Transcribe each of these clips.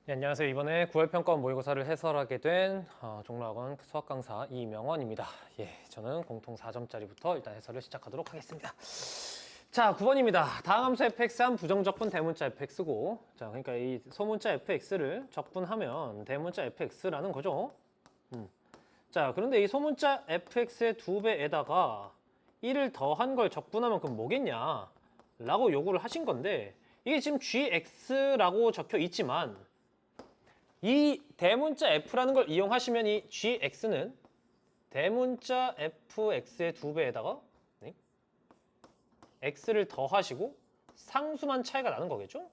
네, 안녕하세요. 이번에 9월 평가원 모의고사를 해설하게 된 종로학원 수학 강사 이명원입니다. 저는 공통 4점짜리부터 일단 해설을 시작하도록 하겠습니다. 자, 9번입니다. 다음 함수 fx한 부정적분 대문자 fx고, 자, 그러니까 이 소문자 fx를 적분하면 대문자 fx라는 거죠. 자, 그런데 이 소문자 fx의 2배에다가 1을 더한 걸 적분하면 그럼 뭐겠냐? 라고 요구를 하신 건데, 이게 지금 gx라고 적혀 있지만, 이 대문자 f라는 걸 이용하시면 이 gx는 대문자 fx의 2배에다가 x를 더하시고 상수만 차이가 나는 거겠죠?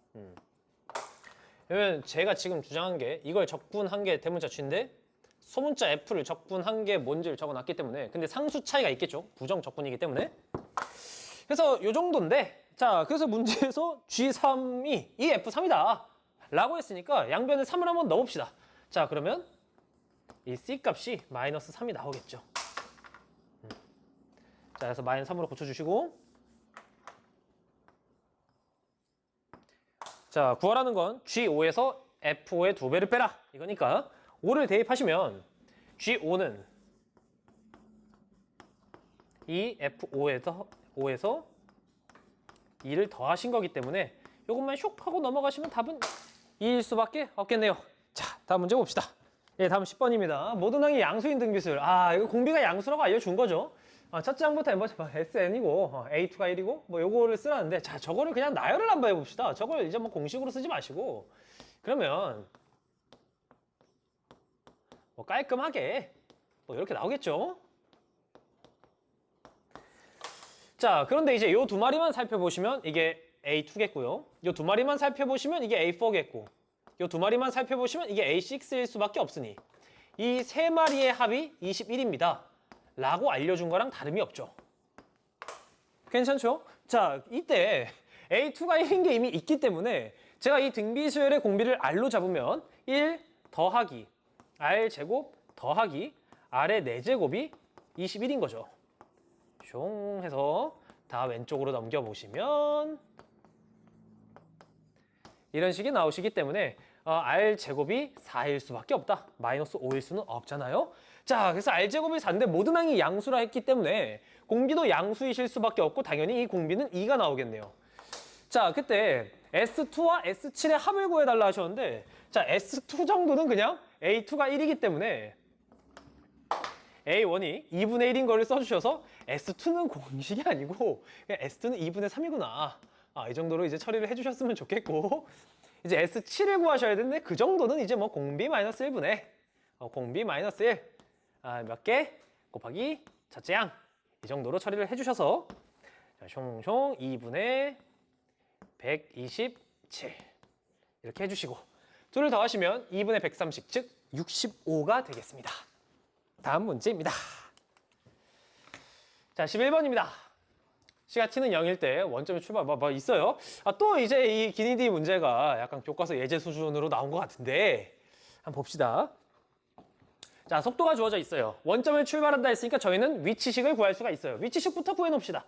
그러면 제가 지금 주장한 게 이걸 적분한 게 대문자 g인데 소문자 f를 적분한 게 뭔지를 적어놨기 때문에, 근데 상수 차이가 있겠죠? 부정 적분이기 때문에. 그래서 요 정도인데, 자, 그래서 문제에서 g3이 이 f3이다 라고 했으니까 양변에 3을 한번 넣어봅시다. 자, 그러면 이 c 값이 마이너스 3이 나오겠죠. 자, 그래서 마이너스 3으로 고쳐주시고, 자, 구하라는 건 G5에서 F5의 2배를 빼라 이거니까 5를 대입하시면 G5는 이 F5에서 2를 더하신 거기 때문에 이것만 슉 하고 넘어가시면 답은 2일 수밖에 없겠네요. 자, 다음 문제 봅시다. 다음 10번입니다. 모든 항이 양수인 등비술. 이거 공비가 양수라고 알려준 거죠. 첫째 항부터 SN이고 A2가 1이고 뭐 요거를 쓰라는데, 자, 저거를 그냥 나열을 한번 해봅시다. 저걸 이제 뭐 공식으로 쓰지 마시고, 그러면 뭐 깔끔하게 뭐 이렇게 나오겠죠. 자, 그런데 이제 요 두 마리만 살펴보시면 이게 A2겠고요. 요 두 마리만 살펴보시면 이게 A4겠고, 요 두 마리만 살펴보시면 이게 A6일 수밖에 없으니 이 세 마리의 합이 21입니다. 라고 알려준 거랑 다름이 없죠. 괜찮죠? 자, 이때 A2가 1인 게 이미 있기 때문에 제가 이 등비수열의 공비를 R로 잡으면 1 더하기 R제곱 더하기 R의 4제곱이 21인 거죠. 숑 해서 다 왼쪽으로 넘겨보시면 이런 식이 나오시기 때문에 R제곱이 4일 수밖에 없다. 마이너스 5일 수는 없잖아요. 자, 그래서 R제곱이 4인데 모든 항이 양수라 했기 때문에 공비도 양수이실 수밖에 없고, 당연히 이 공비는 2가 나오겠네요. 자, 그때 S2와 S7의 합을 구해달라 하셨는데, 자, S2 정도는 그냥 A2가 1이기 때문에 A1이 2분의 1인 거를 써주셔서 S2는 공식이 아니고 그냥 S2는 2분의 3이구나. 이 정도로 이제 처리를 해주셨으면 좋겠고, 이제 S7을 구하셔야 되는데 그 정도는 이제 뭐 공비 마이너스 1분의 공비 마이너스 1 몇 개 곱하기 첫째 양, 이 정도로 처리를 해주셔서 자, 숑숑 2분의 127 이렇게 해주시고, 둘을 더하시면 2분의 130, 즉 65가 되겠습니다. 다음 문제입니다. 자, 11번입니다. C가 T는 0일 때 원점의 출발 뭐 있어요. 또 이제 이 기니디 문제가 약간 교과서 예제 수준으로 나온 것 같은데 한번 봅시다. 자, 속도가 주어져 있어요. 원점을 출발한다 했으니까 저희는 위치식을 구할 수가 있어요. 위치식부터 구해 놓읍시다.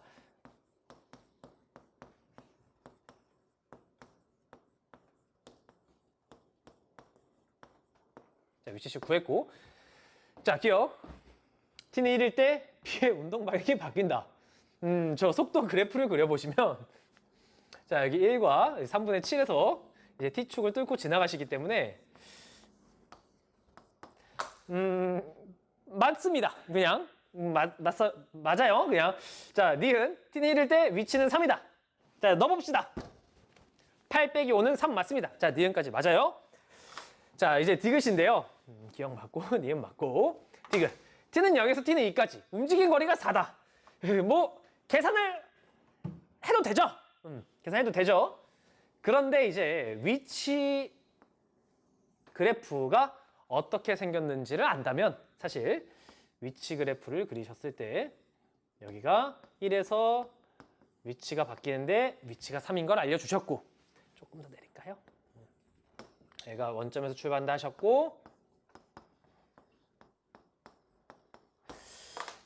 자, 위치식 구했고, 자, 기억. T는 1일 때 B의 운동 방향이 바뀐다. 저 속도 그래프를 그려보시면, 자, 여기 1과 3분의 7에서 이제 T축을 뚫고 지나가시기 때문에, 맞습니다. 그냥. 맞아요. 그냥. 자, 니은. T는 1일 때 위치는 3이다. 자, 넣어봅시다. 8 빼기 5는 3 맞습니다. 자, 니은까지 맞아요. 자, 이제 디귿인데요. 기억 맞고, 니은 맞고. 디귿. T는 0에서 T는 2까지. 움직인 거리가 4다. 뭐, 계산을 해도 되죠? 계산해도 되죠? 그런데 이제 위치 그래프가 어떻게 생겼는지를 안다면, 사실 위치 그래프를 그리셨을 때 여기가 1에서 위치가 바뀌는데 위치가 3인 걸 알려주셨고, 조금 더 내릴까요? 얘가 원점에서 출발한다 하셨고,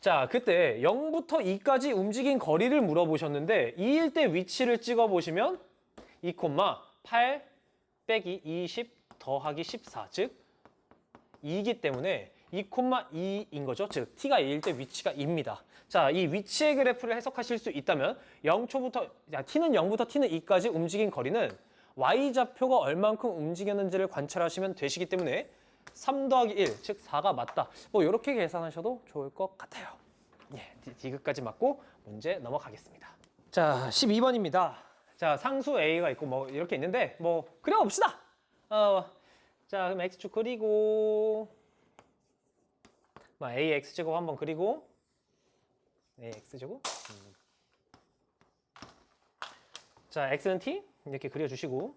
자, 그때 0부터 2까지 움직인 거리를 물어보셨는데 2일 때 위치를 찍어보시면 2, 8 빼기 20 더하기 14, 즉 2이기 때문에 2,2인 거죠. 즉 t가 2일 때 위치가 2입니다. 자, 이 위치의 그래프를 해석하실 수 있다면 0초부터 t는 0부터 t는 2까지 움직인 거리는 y좌표가 얼만큼 움직였는지를 관찰하시면 되시기 때문에 3 더하기 1, 즉 4가 맞다. 뭐 이렇게 계산하셔도 좋을 것 같아요. 예, 디귿까지 맞고 문제 넘어가겠습니다. 자, 12번입니다. 자, 상수 a가 있고 뭐 이렇게 있는데 뭐 그려봅시다. 자, 그럼 x축 그리고 ax제곱 한번 그리고 ax제곱 자, x는 t 이렇게 그려주시고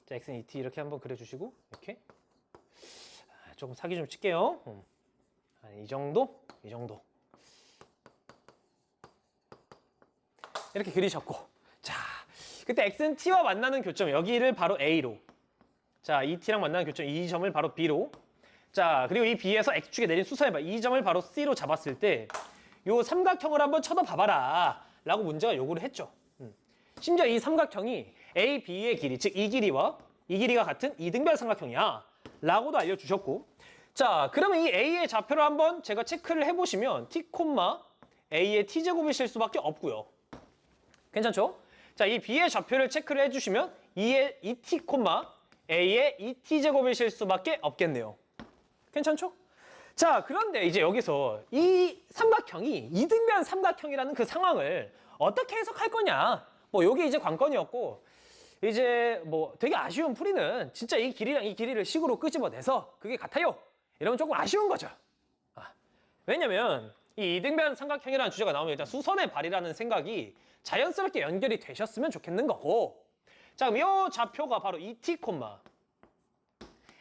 자, x는 2t 이렇게 한번 그려주시고 이렇게 조금 사기 좀 칠게요. 이 정도? 이 정도 이렇게 그리셨고 자, 그때 x는 t와 만나는 교점 여기를 바로 a로 자, 이 t랑 만나는 교점 이 점을 바로 b로 자, 그리고 이 b에서 x축에 내린 수선해봐 이 점을 바로 c로 잡았을 때 요 삼각형을 한번 쳐다봐봐라 라고 문제가 요구를 했죠. 심지어 이 삼각형이 a, b의 길이 즉 이 길이와 이 길이가 같은 이등변 삼각형이야 라고도 알려주셨고 자, 그러면 이 a의 좌표를 한번 제가 체크를 해보시면 t, a의 t제곱이실 수밖에 없고요. 괜찮죠? 자, 이 b의 좌표를 체크를 해주시면 2의 2t, a의 2t제곱이실 수밖에 없겠네요. 괜찮죠? 자, 그런데 이제 여기서 이 삼각형이 이등변 삼각형이라는 그 상황을 어떻게 해석할 거냐? 뭐 요게 이제 관건이었고 이제 뭐 되게 아쉬운 풀이는 진짜 이 길이랑 이 길이를 식으로 끄집어내서 그게 같아요. 이러면 조금 아쉬운 거죠. 왜냐면 이 이등변 삼각형이라는 주제가 나오면 일단 수선의 발이라는 생각이 자연스럽게 연결이 되셨으면 좋겠는 거고 자, 그럼 이 좌표가 바로 2t,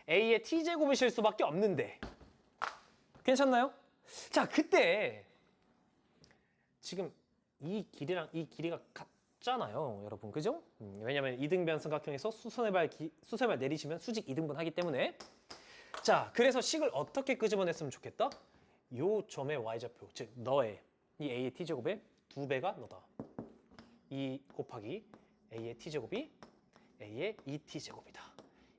a의 t제곱이실 수밖에 없는데 괜찮나요? 자, 그때 지금 이 길이랑 이 길이가 같잖아요, 여러분. 그죠? 왜냐면 이등변 삼각형에서 수선의 발 내리시면 수직 2등분 하기 때문에 자, 그래서 식을 어떻게 끄집어냈으면 좋겠다? 요 점의 y좌표, 즉 너의 이 a의 t제곱의 2배가 너다. 2 곱하기 a의 t제곱이 a의 2t제곱이다.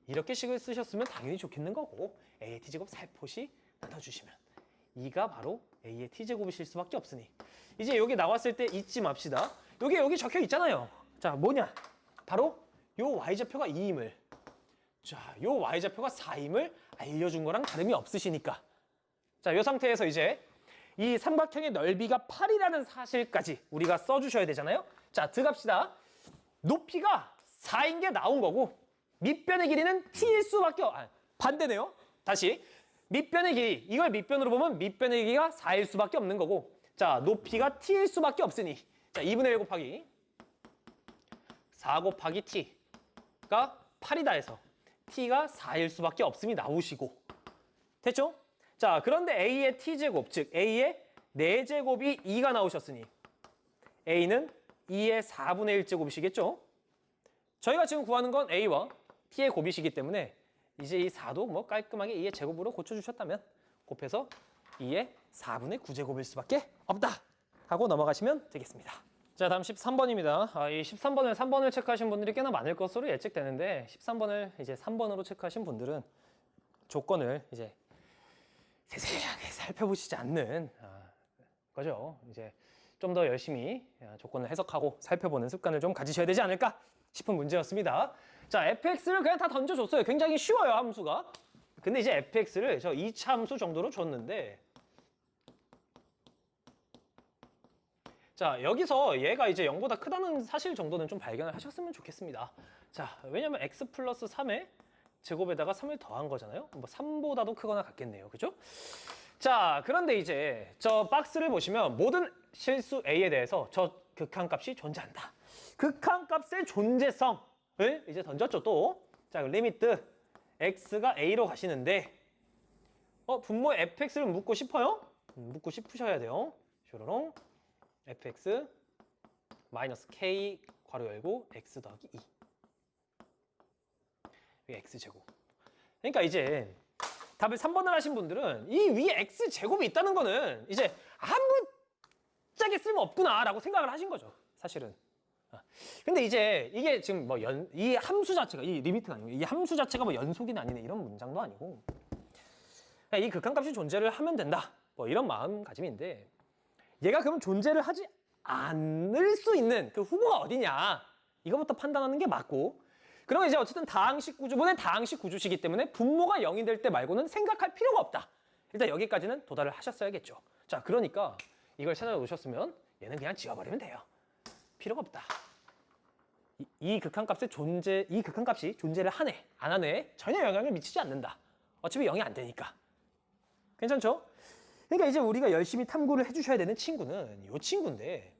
이렇게 식을 쓰셨으면 당연히 좋겠는 거고 a의 t제곱 살포시 나눠주시면 2가 바로 a의 t제곱이실 수밖에 없으니 이제 여기 나왔을 때 잊지 맙시다. 여기 적혀 있잖아요. 자, 뭐냐? 바로 요 y좌표가 2임을 자, 요 y좌표가 4임을 알려준 거랑 다름이 없으시니까 자, 요 상태에서 이제 이 삼각형의 넓이가 8이라는 사실까지 우리가 써주셔야 되잖아요. 자, 들어갑시다. 높이가 4인 게 나온 거고 밑변의 길이는 t일 수밖에 반대네요. 다시 밑변의 길이 이걸 밑변으로 보면 밑변의 길이가 4일 수밖에 없는 거고 자, 높이가 t일 수밖에 없으니 자, 2분의 1 곱하기 4 곱하기 t가 8이다 해서 t가 4일 수밖에 없음이 나오시고 됐죠? 자, 그런데 a의 t제곱 즉 a의 4제곱이 2가 나오셨으니 a는 2의 4분의 1제곱이시겠죠? 저희가 지금 구하는 건 a와 t의 곱이시기 때문에 이제 이 4도 뭐 깔끔하게 2의 제곱으로 고쳐주셨다면 곱해서 2의 4분의 9제곱일 수밖에 없다 하고 넘어가시면 되겠습니다. 자, 다음 13번입니다. 이 13번을 3번을 체크하신 분들이 꽤나 많을 것으로 예측되는데 13번을 이제 3번으로 체크하신 분들은 조건을 이제 세세하게 살펴보시지 않는 거죠. 이제 좀 더 열심히 조건을 해석하고 살펴보는 습관을 좀 가지셔야 되지 않을까 싶은 문제였습니다. 자, fx를 그냥 다 던져줬어요. 굉장히 쉬워요, 함수가. 근데 이제 fx를 저 2차 함수 정도로 줬는데 자, 여기서 얘가 이제 0보다 크다는 사실 정도는 좀 발견을 하셨으면 좋겠습니다. 자, 왜냐면 x 플러스 3의 제곱에다가 3을 더한 거잖아요. 뭐 3보다도 크거나 같겠네요. 그죠? 자, 그런데 이제 저 박스를 보시면 모든 실수 a에 대해서 저 극한값이 존재한다. 극한값의 존재성을 이제 던졌죠, 또. 자, 리미트 x가 a로 가시는데 분모 fx를 묻고 싶어요? 묻고 싶으셔야 돼요. 쇼로롱 fx 마이너스 k 괄호 열고 x 더하기 2 이게 x제곱. 그러니까 이제 답을 3번을 하신 분들은 이 위에 x제곱이 있다는 거는 이제 아무짝에 쓸모없구나 라고 생각을 하신 거죠, 사실은. 근데 이제 이게 지금 뭐 이 함수 자체가 이 리미트가 아니고 이 함수 자체가 뭐 연속이나 아니네 이런 문장도 아니고 이 극한값이 존재를 하면 된다. 뭐 이런 마음가짐인데 얘가 그럼 존재를 하지 않을 수 있는 그 후보가 어디냐 이거부터 판단하는 게 맞고 그러면 이제 어쨌든 다항식 구조분의 다항식 구조시기 때문에 분모가 0이 될 때 말고는 생각할 필요가 없다. 일단 여기까지는 도달을 하셨어야겠죠. 자, 그러니까 이걸 찾아놓으셨으면 얘는 그냥 지워버리면 돼요. 필요가 없다. 이 극한값이 존재를 하네, 안 하네 전혀 영향을 미치지 않는다. 어차피 0이 안 되니까. 괜찮죠? 그러니까 이제 우리가 열심히 탐구를 해주셔야 되는 친구는 이 친구인데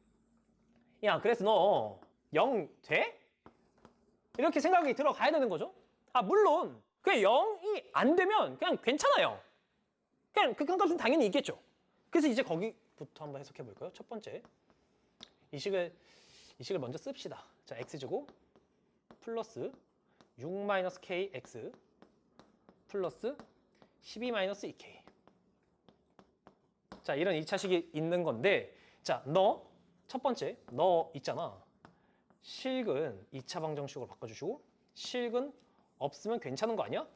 야, 그래서 너 0 돼? 이렇게 생각이 들어가야 되는 거죠. 물론 그냥 0이 안 되면 그냥 괜찮아요. 그냥 극한값은 당연히 있겠죠. 그래서 이제 거기부터 한번 해석해 볼까요? 첫 번째 이 식을 먼저 씁시다. 자, x제곱 플러스 6-kx 플러스 12-2k. 자, 이런 2차식이 있는 건데 자, 첫 번째 너 있잖아. 실근 2차 방정식으로 바꿔주시고 실근 없으면 괜찮은 거 아니야?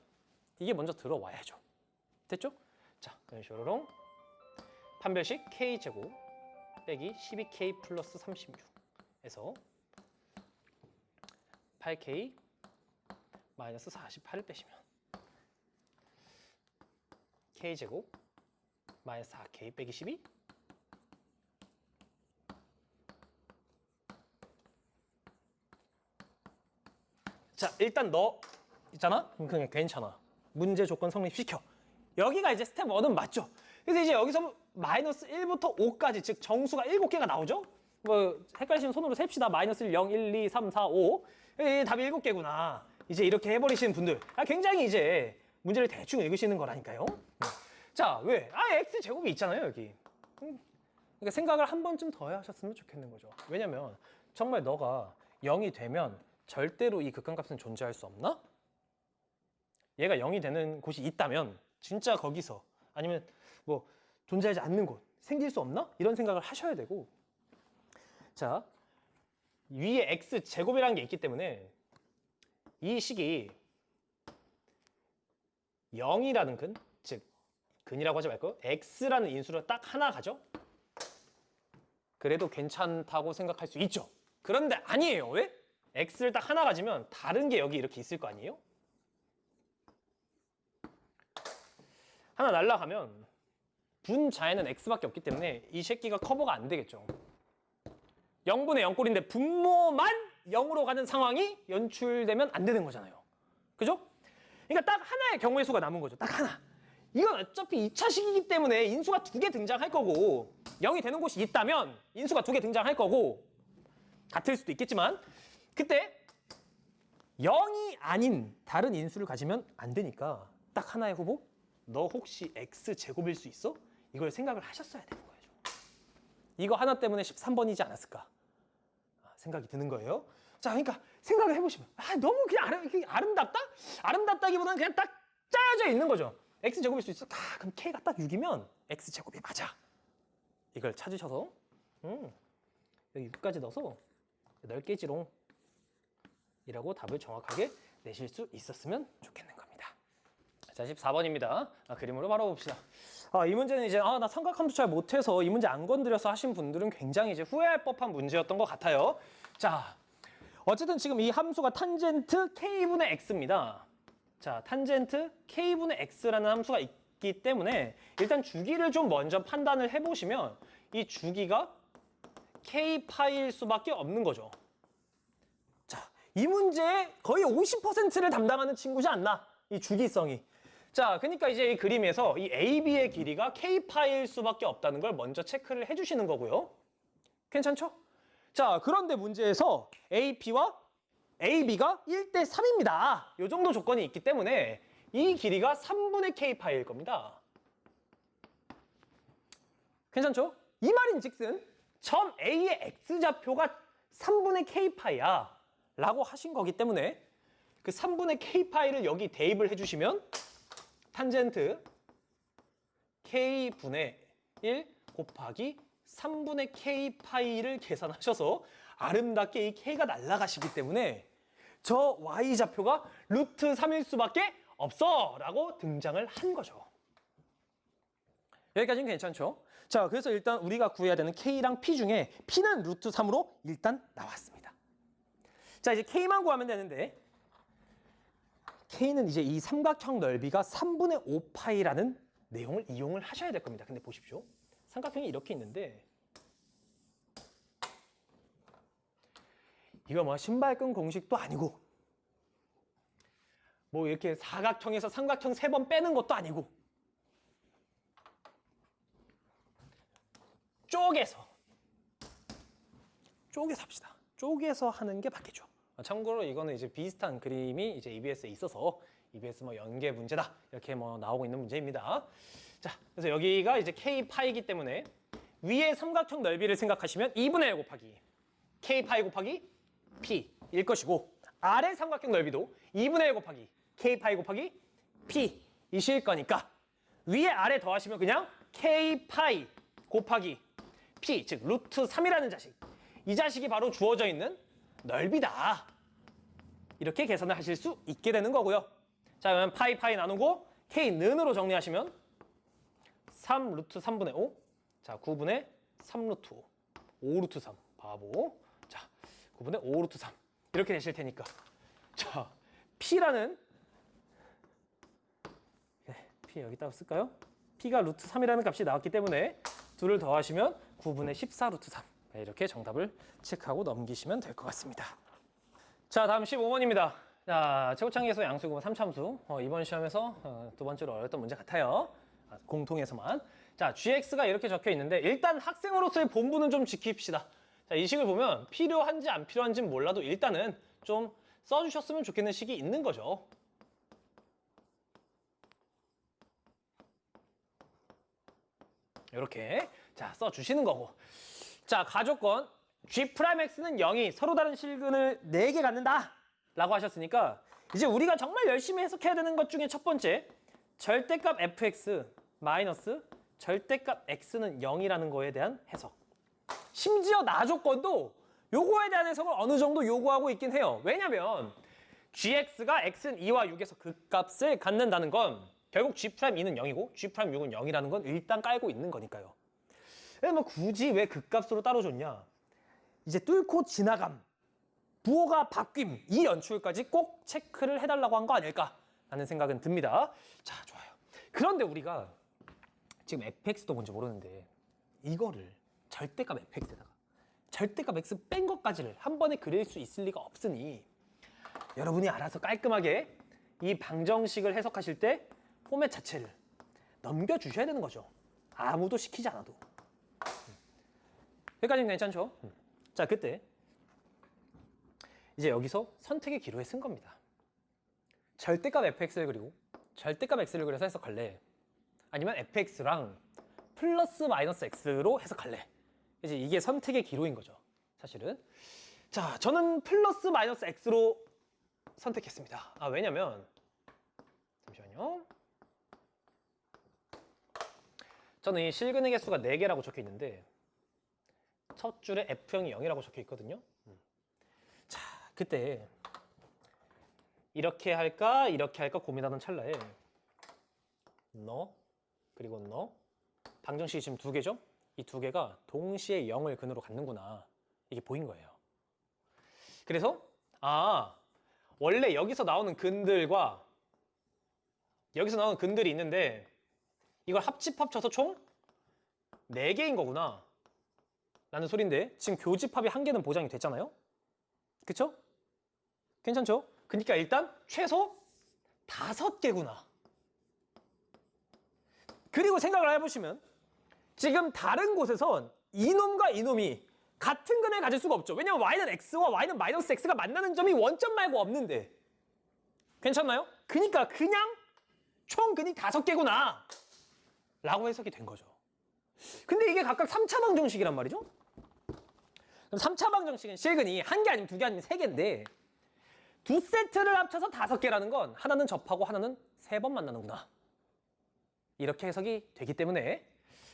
이게 먼저 들어와야죠. 됐죠? 자, 그럼 쇼로롱 판별식 k제곱 빼기 12k 플러스 36에서 8k 마이너스 48을 빼시면 k제곱 마이너스 4k 빼기 12 자, 일단 너 있잖아? 그냥 괜찮아. 문제 조건 성립시켜. 여기가 이제 스텝 1은 맞죠? 그래서 이제 여기서 마이너스 1부터 5까지 즉 정수가 7개가 나오죠? 뭐 헷갈리시면 손으로 셉시다. 마이너스 1, 0, 1, 2, 3, 4, 5 답이 7개구나. 이제 이렇게 해버리시는 분들 굉장히 이제 문제를 대충 읽으시는 거라니까요. 자, 왜? x제곱이 있잖아요, 여기. 그러니까 생각을 한 번쯤 더 하셨으면 좋겠는 거죠. 왜냐면 정말 너가 0이 되면 절대로 이 극한값은 존재할 수 없나? 얘가 0이 되는 곳이 있다면 진짜 거기서 아니면 뭐 존재하지 않는 곳 생길 수 없나? 이런 생각을 하셔야 되고 자, 위에 x제곱이라는 게 있기 때문에 이 식이 0이라는 근, 즉 근이라고 하지 말고 x라는 인수를 딱 하나 가져? 그래도 괜찮다고 생각할 수 있죠. 그런데 아니에요. 왜? x를 딱 하나 가지면 다른 게 여기 이렇게 있을 거 아니에요? 하나 날라가면 분자에는 x밖에 없기 때문에 이 새끼가 커버가 안 되겠죠. 0분의 0꼴인데 분모만 0으로 가는 상황이 연출되면 안 되는 거잖아요. 그죠? 그러니까 딱 하나의 경우의 수가 남은 거죠. 딱 하나. 이건 어차피 2차식이기 때문에 인수가 2개 등장할 거고 0이 되는 곳이 있다면 인수가 2개 등장할 거고 같을 수도 있겠지만 그때 0이 아닌 다른 인수를 가지면 안 되니까 딱 하나의 후보? 너 혹시 x제곱일 수 있어? 이걸 생각을 하셨어야 되는 거예요. 이거 하나 때문에 13번이지 않았을까 생각이 드는 거예요. 자, 그러니까 생각을 해보시면 너무 그냥 아름답다? 아름답다기보다는 그냥 딱 짜여져 있는 거죠. x제곱일 수 있어? 그럼 k가 딱 6이면 x제곱이 맞아. 이걸 찾으셔서 여기 6까지 넣어서 8개지롱 이라고 답을 정확하게 내실 수 있었으면 좋겠는 겁니다. 자, 14번입니다. 그림으로 바로 봅시다. 이 문제는 이제 나 삼각함수 잘 못해서 이 문제 안 건드려서 하신 분들은 굉장히 이제 후회할 법한 문제였던 것 같아요. 자, 어쨌든 지금 이 함수가 탄젠트 k분의 x입니다. 자, 탄젠트 k분의 x라는 함수가 있기 때문에 일단 주기를 좀 먼저 판단을 해보시면 이 주기가 k파일 수밖에 없는 거죠. 자, 이 문제의 거의 50%를 담당하는 친구지 않나? 이 주기성이. 자, 그러니까 이제 이 그림에서 이 AB의 길이가 k파일 수밖에 없다는 걸 먼저 체크를 해주시는 거고요. 괜찮죠? 자, 그런데 문제에서 AB가 1대 3입니다. 이 정도 조건이 있기 때문에 이 길이가 3분의 k파일 겁니다. 괜찮죠? 이 말인즉슨 점 A의 x좌표가 3분의 k파이야 라고 하신 거기 때문에 그 3분의 k파이를 여기 대입을 해주시면 탄젠트 k분의 1 곱하기 3분의 k파이를 계산하셔서 아름답게 이 K가 날아가시기 때문에 저 Y좌표가 루트 3일 수밖에 없어 라고 등장을 한 거죠. 여기까지는 괜찮죠? 자, 그래서 일단 우리가 구해야 되는 K랑 P 중에 P는 루트 3으로 일단 나왔습니다. 자, 이제 K만 구하면 되는데 K는 이제 이 삼각형 넓이가 3분의 5파이라는 내용을 이용을 하셔야 될 겁니다. 근데 보십시오. 삼각형이 이렇게 있는데 이거 뭐 신발끈 공식도 아니고 뭐 이렇게 사각형에서 삼각형 3번 빼는 것도 아니고 쪼개서 합시다. 쪼개서 하는 게 맞겠죠. 참고로 이거는 이제 비슷한 그림이 이제 EBS에 있어서 EBS 뭐 연계 문제다 이렇게 뭐 나오고 있는 문제입니다. 자, 그래서 여기가 이제 K 파이기 때문에 위에 삼각형 넓이를 생각하시면 2분의 1 곱하기 K 파이 곱하기 P일 것이고 아래 삼각형 넓이도 2분의 1 곱하기 K 파이 곱하기 P이실 거니까 위에 아래 더하시면 그냥 K 파이 곱하기 P, 즉 루트 3이라는 자식. 이 자식이 바로 주어져 있는 넓이다. 이렇게 계산을 하실 수 있게 되는 거고요. 자, 그러면 파이 나누고 K는으로 정리하시면 3 루트 3분의 5. 자, 9분의 3 루트 5. 5 루트 3. 바보. 자, 9분의 5 루트 3. 이렇게 되실 테니까. 자, P라는 P 여기다가 쓸까요? P가 루트 3이라는 값이 나왔기 때문에 둘을 더하시면 9분의 14 루트 3. 이렇게 정답을 체크하고 넘기시면 될 것 같습니다. 자, 다음 15번입니다. 자, 최고창계수 양수구문 3참수. 이번 시험에서 두 번째로 어려웠던 문제 같아요. 공통에서만. 자, gx가 이렇게 적혀 있는데 일단 학생으로서의 본분은 좀 지킵시다. 자, 이 식을 보면 필요한지 안 필요한지는 몰라도 일단은 좀 써주셨으면 좋겠는 식이 있는 거죠. 이렇게 자 써주시는 거고, 자 가조건 G'X는 0이 서로 다른 실근을 4개 갖는다 라고 하셨으니까 이제 우리가 정말 열심히 해석해야 되는 것 중에 첫 번째, 절대값 fx 마이너스 절대값 x는 0이라는 거에 대한 해석. 심지어 나조건도 요거에 대한 해석을 어느 정도 요구하고 있긴 해요. 왜냐면 gx가 x는 2와 6에서 극값을 갖는다는 건 결국 G'2는 0이고 G'6은 0이라는 건 일단 깔고 있는 거니까요. 뭐 굳이 왜 극값으로 따로 줬냐? 이제 뚫고 지나감, 부호가 바뀜, 이 연출까지 꼭 체크를 해달라고 한 거 아닐까라는 생각은 듭니다. 자, 좋아요. 그런데 우리가 지금 fx도 뭔지 모르는데 이거를 절대값 fx에다가 절대값 x 뺀 것까지를 한 번에 그릴 수 있을 리가 없으니 여러분이 알아서 깔끔하게 이 방정식을 해석하실 때 포맷 자체를 넘겨주셔야 되는 거죠. 아무도 시키지 않아도. 여기까지는 괜찮죠? 자, 그때 이제 여기서 선택의 기로에 쓴 겁니다. 절대값 fx를 그리고 절대값 x를 그려서 해석할래? 아니면 fx랑 플러스 마이너스 x로 해석할래? 이제 이게 선택의 기로인 거죠, 사실은. 자, 저는 플러스 마이너스 x로 선택했습니다. 왜냐면 잠시만요. 저는 이 실근의 개수가 4개라고 적혀 있는데 첫 줄에 F형이 0이라고 적혀 있거든요. 자, 그때 이렇게 할까 이렇게 할까 고민하던 찰나에 너 그리고 너 방정식이 지금 2개죠? 이 2개가 동시에 0을 근으로 갖는구나, 이게 보인 거예요. 그래서 원래 여기서 나오는 근들과 여기서 나오는 근들이 있는데 이걸 합집합쳐서 총 4개인 거구나 라는 소린데 지금 교집합이 1개는 보장이 됐잖아요? 그쵸? 괜찮죠? 그러니까 일단 최소 5개구나. 그리고 생각을 해보시면 지금 다른 곳에선 이놈과 이놈이 같은 근을 가질 수가 없죠. 왜냐면 y는 x와 y는 마이너스 x가 만나는 점이 원점 말고 없는데. 괜찮나요? 그러니까 그냥 총 근이 5개구나 라고 해석이 된 거죠. 근데 이게 각각 3차 방정식이란 말이죠. 그럼 3차 방정식은 실근이 1개 아니면 2개 아니면 3개인데 두 세트를 합쳐서 5개라는 건 하나는 접하고 하나는 3번 만나는구나, 이렇게 해석이 되기 때문에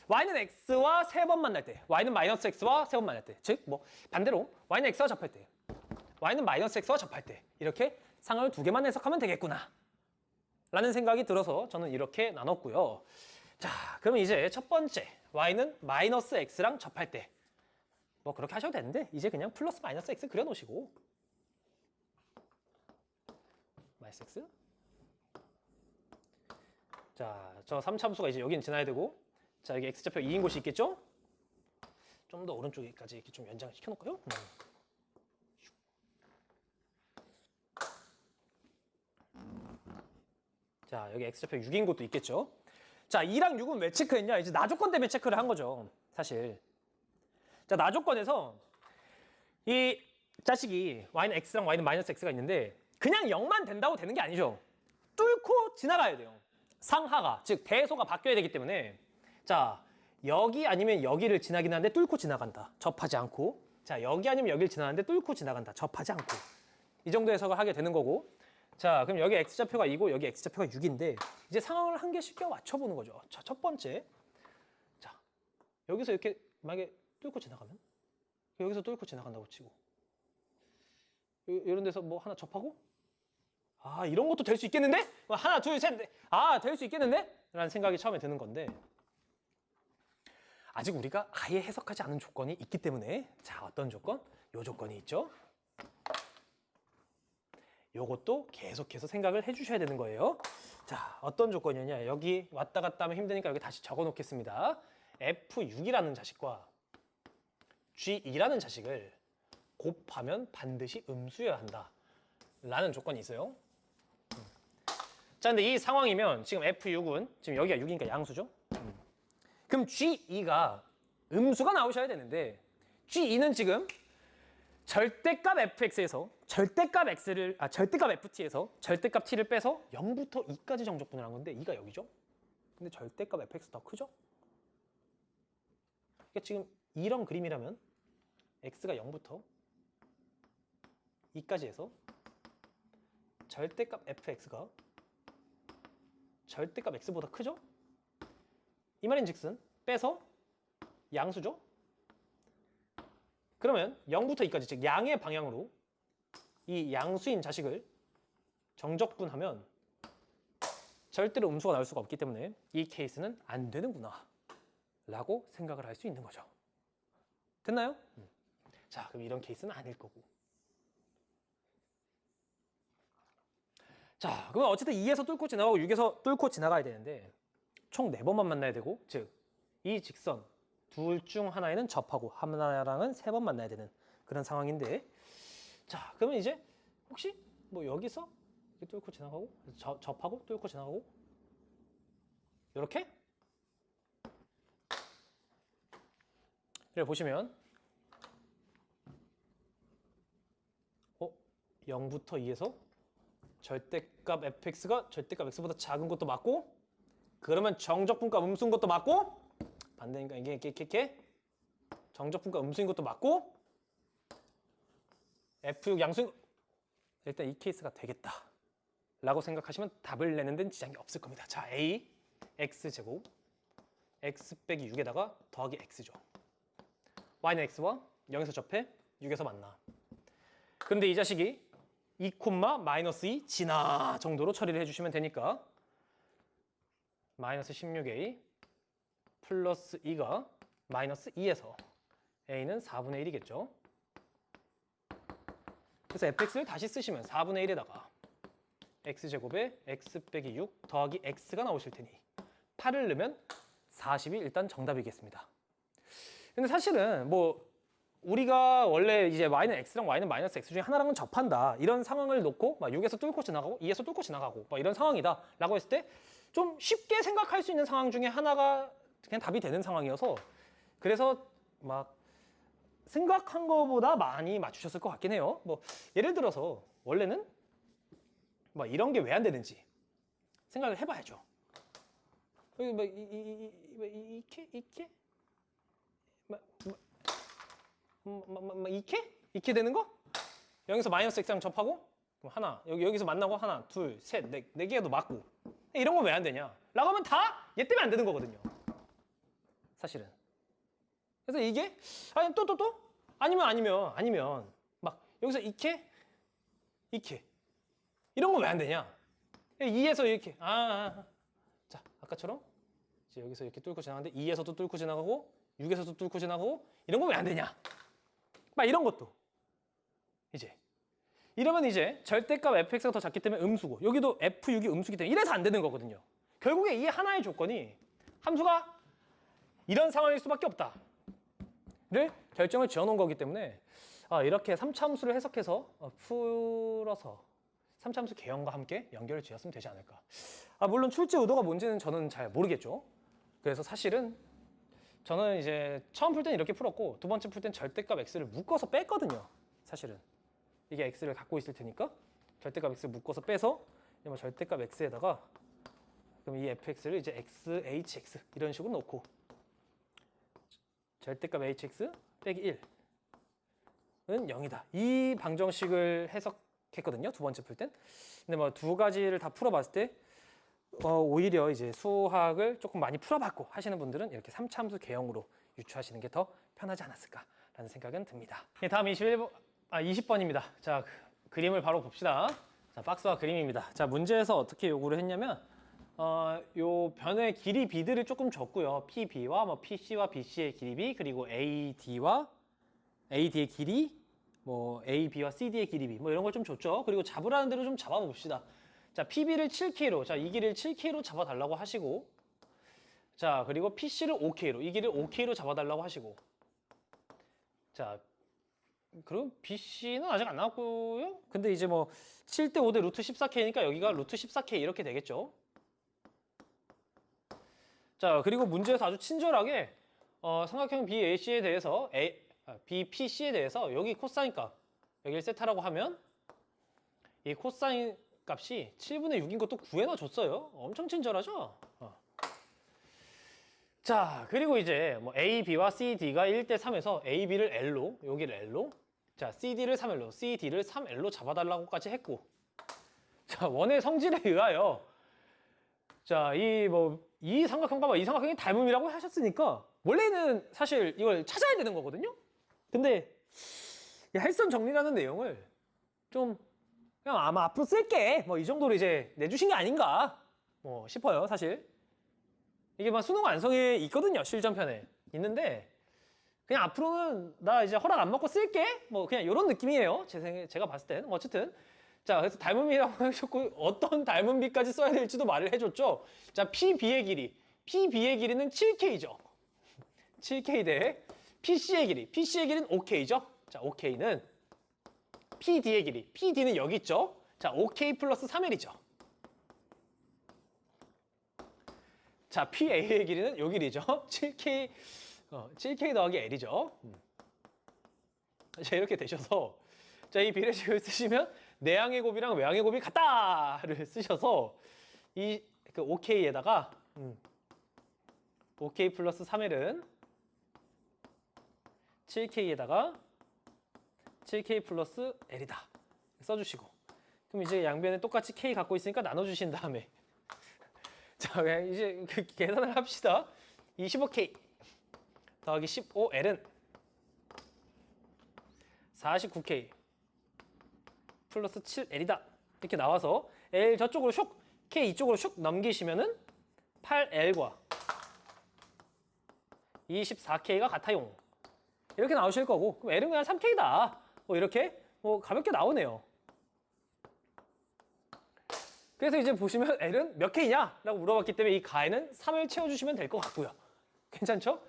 y는 x와 세 번 만날 때, y는 마이너스 x와 세 번 만날 때, 즉 뭐 반대로 y는 x와 접할 때, y는 마이너스 x와 접할 때 이렇게 상황을 두 개만 해석하면 되겠구나 라는 생각이 들어서 저는 이렇게 나눴고요. 자, 그러면 이제 첫 번째 y는 마이너스 x랑 접할 때 뭐 그렇게 하셔도 되는데 이제 그냥 플러스 마이너스 x 그려놓으시고 마이너스 x. 자, 저 3차함수가 이제 여기는 지나야 되고, 자, 여기 x좌표 2인 곳이 있겠죠? 좀 더 오른쪽에까지 이렇게 좀 연장을 시켜놓을까요? 자, 여기 x좌표 6인 곳도 있겠죠? 자, 2랑 6은 왜 체크했냐? 이제 나조건 때문에 체크를 한 거죠, 사실. 자, 나조건에서 이 자식이 y는 x랑 y는 마이너스 x가 있는데 그냥 0만 된다고 되는 게 아니죠. 뚫고 지나가야 돼요. 상하가, 즉 대소가 바뀌어야 되기 때문에 자, 여기 아니면 여기를 지나긴 하는데 뚫고 지나간다. 접하지 않고. 자, 여기 아니면 여기를 지나가는데 뚫고 지나간다. 접하지 않고. 이 정도 해석을 하게 되는 거고. 자, 그럼 여기 x좌표가 2고 여기 x좌표가 6인데 이제 상황을 한 개씩 껴 맞춰보는 거죠. 자, 첫 번째. 자, 여기서 이렇게 만약에 뚫고 지나가면 여기서 뚫고 지나간다고 치고 이런 데서 뭐 하나 접하고 아, 이런 것도 될 수 있겠는데? 하나, 둘, 셋, 넷. 아, 될 수 있겠는데? 라는 생각이 처음에 드는 건데 아직 우리가 아예 해석하지 않은 조건이 있기 때문에 자, 어떤 조건? 요 조건이 있죠. 요것도 계속해서 생각을 해주셔야 되는 거예요. 자, 어떤 조건이냐? 여기 왔다 갔다 하면 힘드니까 여기 다시 적어 놓겠습니다. F6이라는 자식과 G2라는 자식을 곱하면 반드시 음수여야 한다 라는 조건이 있어요. 자, 근데 이 상황이면 지금 F6은 지금 여기가 6이니까 양수죠. 그럼 G2가 음수가 나오셔야 되는데 G2는 지금 절대값 fx에서 절대값 ft에서 절대값 t를 빼서 0부터 2까지 정적분을 한 건데 2가 여기죠. 근데 절대값 fx 더 크죠? 그러니까 지금 이런 그림이라면 x가 0부터 2까지 해서 절대값 fx가 절대값 x보다 크죠? 이 말인즉슨 빼서 양수죠? 그러면 0부터 2까지 즉 양의 방향으로 이 양수인 자식을 정적분하면 절대로 음수가 나올 수가 없기 때문에 이 케이스는 안 되는구나 라고 생각을 할 수 있는 거죠. 됐나요? 자, 그럼 이런 케이스는 아닐 거고. 자, 그러면 어쨌든 2에서 뚫고 지나가고 6에서 뚫고 지나가야 되는데 총 4번만 만나야 되고 즉 이 직선 둘 중 하나에는 접하고 하나랑은 3번 만나야 되는 그런 상황인데 자, 그러면 이제 혹시 뭐 여기서 이렇게 뚫고 지나가고 접하고 뚫고 지나가고 이렇게 이렇게 보시면 0부터 2에서 절대값 fx가 절대값 x보다 작은 것도 맞고 그러면 정적분값 음수인 것도 맞고 반대니까 이게 이렇게 정적분값 음수인 것도 맞고 F6 양수인 일단 이 케이스가 되겠다 라고 생각하시면 답을 내는 데는 지장이 없을 겁니다. 자, A x제곱 x 빼기 6에다가 더하기 x죠. y는 x와 0에서 접해 6에서 만나. 그런데 이 자식이 2, 마이너스 2 지나 정도로 처리를 해주시면 되니까 마이너스 16a 플러스 2가 마이너스 2에서 a는 4분의 1이겠죠. 그래서 fx를 다시 쓰시면 4분의 1에다가 x제곱에 x 빼기 6 더하기 x가 나오실 테니 8을 넣으면 40이 일단 정답이겠습니다. 근데 사실은 뭐 우리가 원래 이제 y는 x랑 y는 마이너스 x 중에 하나랑은 접한다 이런 상황을 놓고 막 6에서 뚫고 지나가고 2에서 뚫고 지나가고 막 이런 상황이다 라고 했을 때 좀 쉽게 생각할 수 있는 상황 중에 하나가 그냥 답이 되는 상황이어서 그래서 막 생각한 것보다 많이 맞추셨을 것 같긴 해요. 뭐 예를 들어서 원래는 막 이런 게 왜 안 되는지 생각을 해봐야죠. 여기 막 이렇게 되는 거? 여기서 마이너스 x랑 접하고 그럼 하나 여기서 만나고 하나 둘 셋 네 개가 더 맞고 이런 건 왜 안 되냐? 라고 하면 다 얘 때문에 안 되는 거거든요. 사실은. 그래서 이게 아니 또 아니면 막 여기서 이렇게 이런 거 왜 안 되냐? 2에서 이렇게 자 아까처럼 이제 여기서 이렇게 뚫고 지나가는데 2에서도 뚫고 지나가고 6에서도 뚫고 지나가고 이런 거 왜 안 되냐? 막 이런 것도 이제 이러면 이제 절대값 fx가 더 작기 때문에 음수고 여기도 f6이 음수기 때문에 이래서 안 되는 거거든요. 결국에 이 하나의 조건이 함수가 이런 상황일 수밖에 없다를 결정을 지어놓은 거기 때문에 이렇게 3차 함수를 해석해서 풀어서 3차 함수 개형과 함께 연결을 지었으면 되지 않을까. 물론 출제 의도가 뭔지는 저는 잘 모르겠죠. 그래서 사실은 저는 이제 처음 풀 때는 이렇게 풀었고 두 번째 풀 때는 절대값 x를 묶어서 뺐거든요. 사실은 이게 x를 갖고 있을 테니까 절대값 x를 묶어서 빼서 뭐 절대값 x에다가 그럼 이 fx를 이제 x, hx 이런 식으로 놓고 절대값 hx 빼기 1은 0이다. 이 방정식을 해석했거든요. 두 번째 풀 땐. 근데 뭐 두 가지를 다 풀어봤을 때 오히려 이제 수학을 조금 많이 풀어봤고 하시는 분들은 이렇게 3차 함수 개형으로 유추하시는 게 더 편하지 않았을까라는 생각은 듭니다. 다음 20번입니다. 자, 그림을 바로 봅시다. 자, 박스와 그림입니다. 자, 문제에서 어떻게 요구를 했냐면 요 변의 길이 b들을 조금 줬고요. PB와 뭐 PC와 BC의 길이 B 그리고 AD와 AD의 길이 뭐 AB와 CD의 길이 B 뭐 이런 걸 좀 줬죠. 그리고 잡으라는 대로 좀 잡아봅시다. 자, PB를 7K로 자, 이 길이를 7K로 잡아달라고 하시고 자, 그리고 PC를 5K로 이 길이를 5K로 잡아달라고 하시고 자, 그럼 BC는 아직 안 나왔고요. 근데 이제 뭐 7대 5대 루트 14K니까 여기가 루트 14K 이렇게 되겠죠. 자, 그리고 문제에서 아주 친절하게 삼각형 BAC에 대해서 BPC에 대해서 여기 코사인 값 여기를 세타라고 하면 이 코사인 값이 7분의 6인 것도 구해놔 줬어요. 엄청 친절하죠? 자, 그리고 이제 뭐 A, B와 C, D가 1대 3에서 A, B를 L로 여기를 L로 자, CD를 3L로 CD를 3L로 잡아달라고까지 했고 자, 원의 성질에 의하여 자, 이 삼각형과 이 삼각형이 닮음이라고 하셨으니까 원래는 사실 이걸 찾아야 되는 거거든요. 근데 이 할선 정리라는 내용을 좀 그냥 아마 앞으로 쓸게 뭐 이 정도로 이제 내주신 게 아닌가 뭐 싶어요. 사실 이게 막 수능 완성에 있거든요. 실전편에 있는데 그냥 앞으로는 나 이제 허락 안 받고 쓸게 뭐 그냥 이런 느낌이에요. 제가 봤을 때는 어쨌든 자, 그래서 닮음이라고 하셨고 어떤 닮음비까지 써야 될지도 말을 해줬죠. 자, PB의 길이는 7K죠. 7K 대 PC의 길이는 5K죠. 자, 5K는 PD의 길이, PD는 여기 있죠. 자, 5K 플러스 3L이죠. 자, PA의 길이는 요 길이죠. 7K 더하기 L이죠. 자, 이렇게 되셔서 자, 이 비례식을 쓰시면 내항의 곱이랑 외항의 곱이 같다를 쓰셔서 이 그 5K에다가 5K 플러스 3L은 7K에다가 7K 플러스 L이다 써주시고 그럼 이제 양변에 똑같이 K 갖고 있으니까 나눠주신 다음에 자, 그냥 이제 그 계산을 합시다. 25K 더하기 15L은 49K 플러스 7L이다 이렇게 나와서 L 저쪽으로 슉 K 이쪽으로 슉 넘기시면은 8L과 24K가 같아요. 이렇게 나오실 거고 그럼 L은 그냥 3K다 뭐 이렇게 뭐 가볍게 나오네요. 그래서 이제 보시면 L은 몇 K냐 라고 물어봤기 때문에 이 가에는 3을 채워주시면 될 것 같고요. 괜찮죠?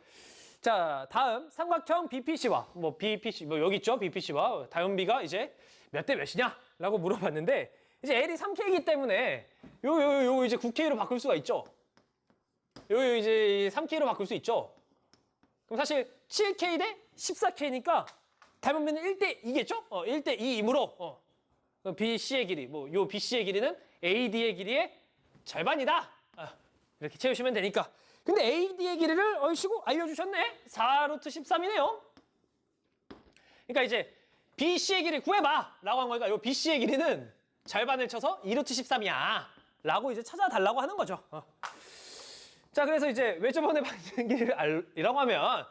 자, 다음 삼각형 BPC와 뭐 BPC 뭐 여기 있죠. BPC와 닮음비가 이제 몇 대 몇이냐 라고 물어봤는데 이제 L이 3K이기 때문에 요 이제 9K로 바꿀 수가 있죠. 요 이제 3K로 바꿀 수 있죠. 그럼 사실 7K 대 14K니까 닮으면 1대 2겠죠? 1대 2이므로 BC의 길이 요 BC의 길이는 AD의 길이의 절반이다. 이렇게 채우시면 되니까. 근데 AD의 길이를 얼씨구 알려주셨네. 4루트 13이네요. 그러니까 이제 BC의 길이 구해봐 라고 한 거니까 요 BC의 길이는 절반을 쳐서 2루트 13이야 라고 이제 찾아달라고 하는 거죠. 자, 그래서 이제 외접원의 반전기를 알이라고 하면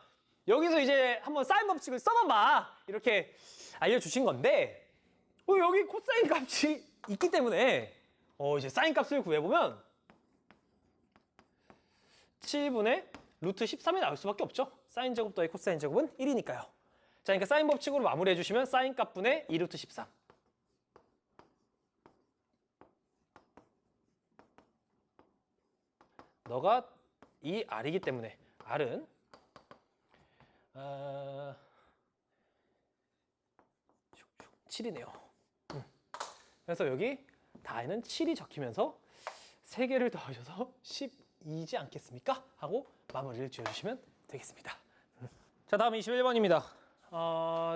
여기서 이제 한번 사인 법칙을 써봐봐 이렇게 알려주신 건데 여기 코사인 값이 있기 때문에 이제 사인 값을 구해보면 7분의 루트 13이 나올 수밖에 없죠. 사인 제곱 더하기 코사인 제곱은 1이니까요. 자, 그러니까 사인 법칙으로 마무리해 주시면 사인 값분의 2루트 13. 너가 이 R이기 때문에 R은 7이네요. 그래서 여기 다에는 7이 적히면서 3개를 더하셔서 12이지 않겠습니까? 하고 마무리를 지어주시면 되겠습니다. 자, 다음 21번입니다.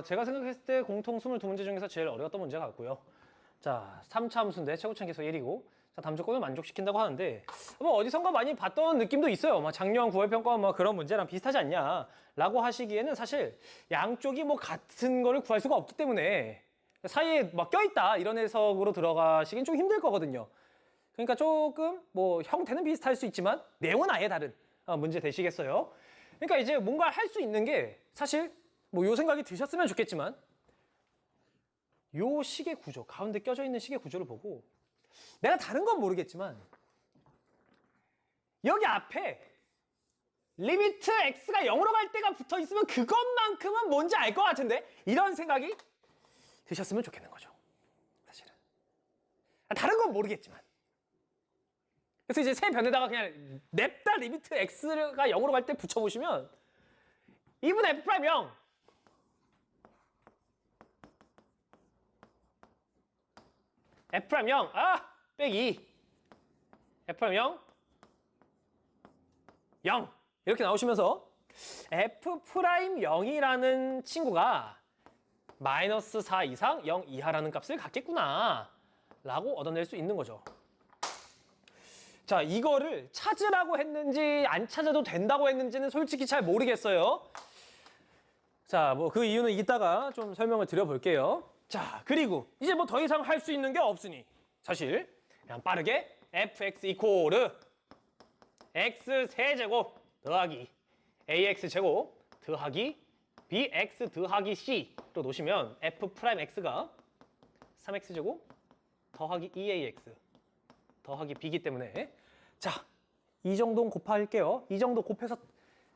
제가 생각했을 때 공통 22문제 중에서 제일 어려웠던 문제 같고요. 자, 3차 함수인데 최고차는 계속 1이고 자, 다음 조건을 만족시킨다고 하는데 뭐 어디선가 많이 봤던 느낌도 있어요. 막 작년 9월 평가 뭐 그런 문제랑 비슷하지 않냐라고 하시기에는 사실 양쪽이 뭐 같은 거를 구할 수가 없기 때문에 사이에 막 껴있다 이런 해석으로 들어가시긴 좀 힘들 거거든요. 그러니까 조금 뭐 형태는 비슷할 수 있지만 내용은 아예 다른 문제 되시겠어요. 그러니까 이제 뭔가 할 수 있는 게 사실 뭐 요 생각이 드셨으면 좋겠지만 요 식의 구조, 가운데 껴져 있는 식의 구조를 보고 내가 다른 건 모르겠지만 여기 앞에 리미트 x가 0으로 갈 때가 붙어 있으면 그것만큼은 뭔지 알 것 같은데 이런 생각이 드셨으면 좋겠는 거죠. 사실은 다른 건 모르겠지만 그래서 이제 세 변에다가 그냥 냅다 리미트 x가 0으로 갈 때 붙여보시면 2분의 f' 0 f' 0 빼기 f' 0 0 이렇게 나오시면서 f' 0이라는 친구가 마이너스 4 이상 0 이하라는 값을 갖겠구나 라고 얻어낼 수 있는 거죠. 자, 이거를 찾으라고 했는지 안 찾아도 된다고 했는지는 솔직히 잘 모르겠어요. 자, 뭐 그 이유는 이따가 좀 설명을 드려볼게요. 자, 그리고 이제 뭐 더 이상 할 수 있는 게 없으니 사실 그냥 빠르게 fx 이코르 x 세제곱 더하기 ax 제곱 더하기 bx 더하기 c로 놓으시면 f'x가 3x 제곱 더하기 2ax 더하기 b이기 때문에 자, 이 정도는 곱할게요. 이 정도 곱해서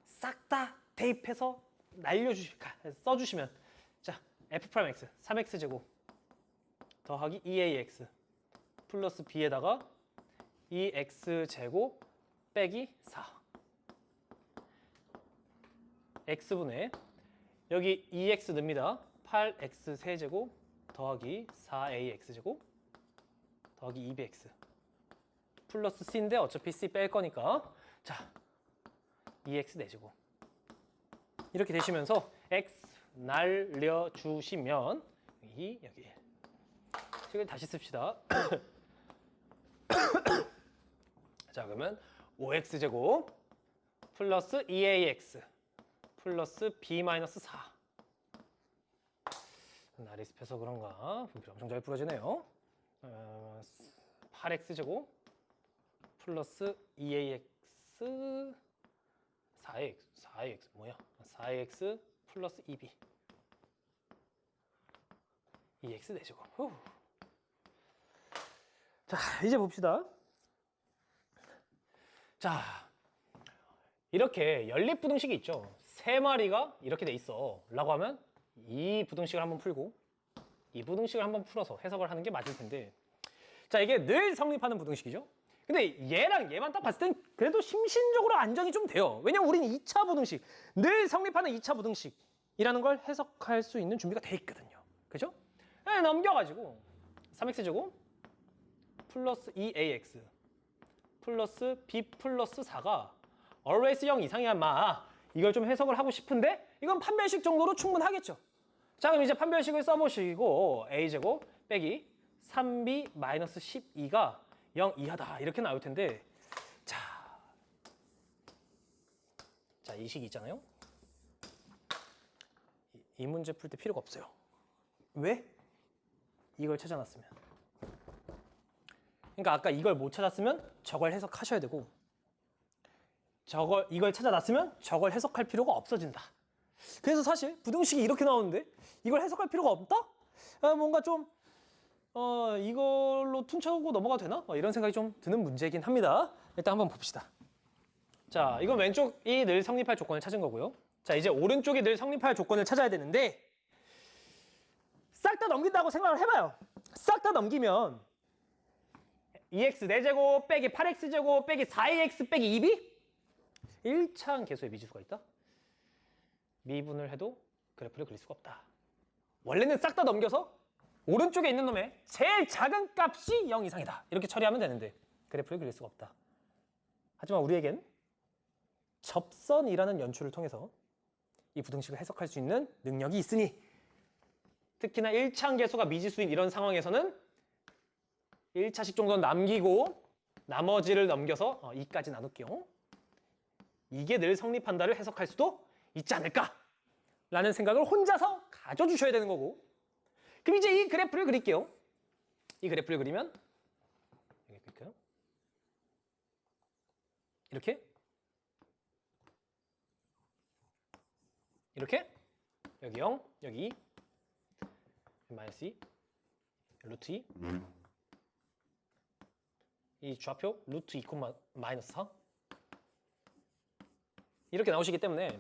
싹 다 대입해서 써주시면 자, f'x 3x 제곱 더하기 2ax 플러스 b에다가 2x 제곱 빼기 4 x분의 여기 2x 넣습니다. 8x 세제곱 더하기 4ax 제곱 더하기 2bx 플러스 c인데 어차피 c 뺄 거니까 자 2x 내제곱 이렇게 되시면서 x 날려주시면 여기 1 이걸 다시 씁시다. 자, 그러면 5x 제곱 플러스 2ax 플러스 b-4 날이 습해서 그런가 분필 엄청 잘 부러지네요. 8x 제곱 플러스 2ax 4ax 뭐야? 4ax 플러스 2b 2x 내제곱. 자, 이제 봅시다. 자, 이렇게 연립부등식이 있죠. 세 마리가 이렇게 돼 있어 라고 하면 이 부등식을 한번 풀고 이 부등식을 한번 풀어서 해석을 하는 게 맞을 텐데 자, 이게 늘 성립하는 부등식이죠. 근데 얘랑 얘만 딱 봤을 땐 그래도 심신적으로 안정이 좀 돼요. 왜냐면 우리는 2차 부등식, 늘 성립하는 2차 부등식이라는 걸 해석할 수 있는 준비가 돼 있거든요. 그죠? 네, 넘겨가지고 3x제곱 플러스 2ax 플러스 b 플러스 4가 always 0 이상이야 마 이걸 좀 해석을 하고 싶은데 이건 판별식 정도로 충분하겠죠. 자, 그럼 이제 판별식을 써보시고 a제곱 빼기 3b 마이너스 12가 0 이하다 이렇게 나올 텐데 자, 이 식이 있잖아요. 이 문제 풀 때 필요가 없어요. 왜? 이걸 찾아놨으면. 그러니까 아까 이걸 못 찾았으면 저걸 해석하셔야 되고 이걸 찾아놨으면 저걸 해석할 필요가 없어진다. 그래서 사실 부등식이 이렇게 나오는데 이걸 해석할 필요가 없다? 뭔가 좀 이걸로 퉁쳐고 넘어가도 되나? 이런 생각이 좀 드는 문제이긴 합니다. 일단 한번 봅시다. 자, 이건 왼쪽이 늘 성립할 조건을 찾은 거고요. 자, 이제 오른쪽이 늘 성립할 조건을 찾아야 되는데 싹 다 넘긴다고 생각을 해봐요. 싹 다 넘기면 2x 4제곱 빼기 8x제곱 빼기 4ax 빼기 2b 1차항 계수의 미지수가 있다? 미분을 해도 그래프를 그릴 수가 없다. 원래는 싹 다 넘겨서 오른쪽에 있는 놈의 제일 작은 값이 0 이상이다. 이렇게 처리하면 되는데 그래프를 그릴 수가 없다. 하지만 우리에겐 접선이라는 연출을 통해서 이 부등식을 해석할 수 있는 능력이 있으니 특히나 1차항 계수가 미지수인 이런 상황에서는 1차식 정도는 남기고 나머지를 넘겨서 2까지 나눌게요. 이게 늘 성립한다를 해석할 수도 있지 않을까? 라는 생각을 혼자서 가져주셔야 되는 거고 그럼 이제 이 그래프를 그릴게요. 이 그래프를 그리면 여기 그릴까요? 이렇게 이렇게 여기 0, 여기 2 마이너스 2 루트 2 이 좌표 루트 2, 마이너스 4 이렇게 나오시기 때문에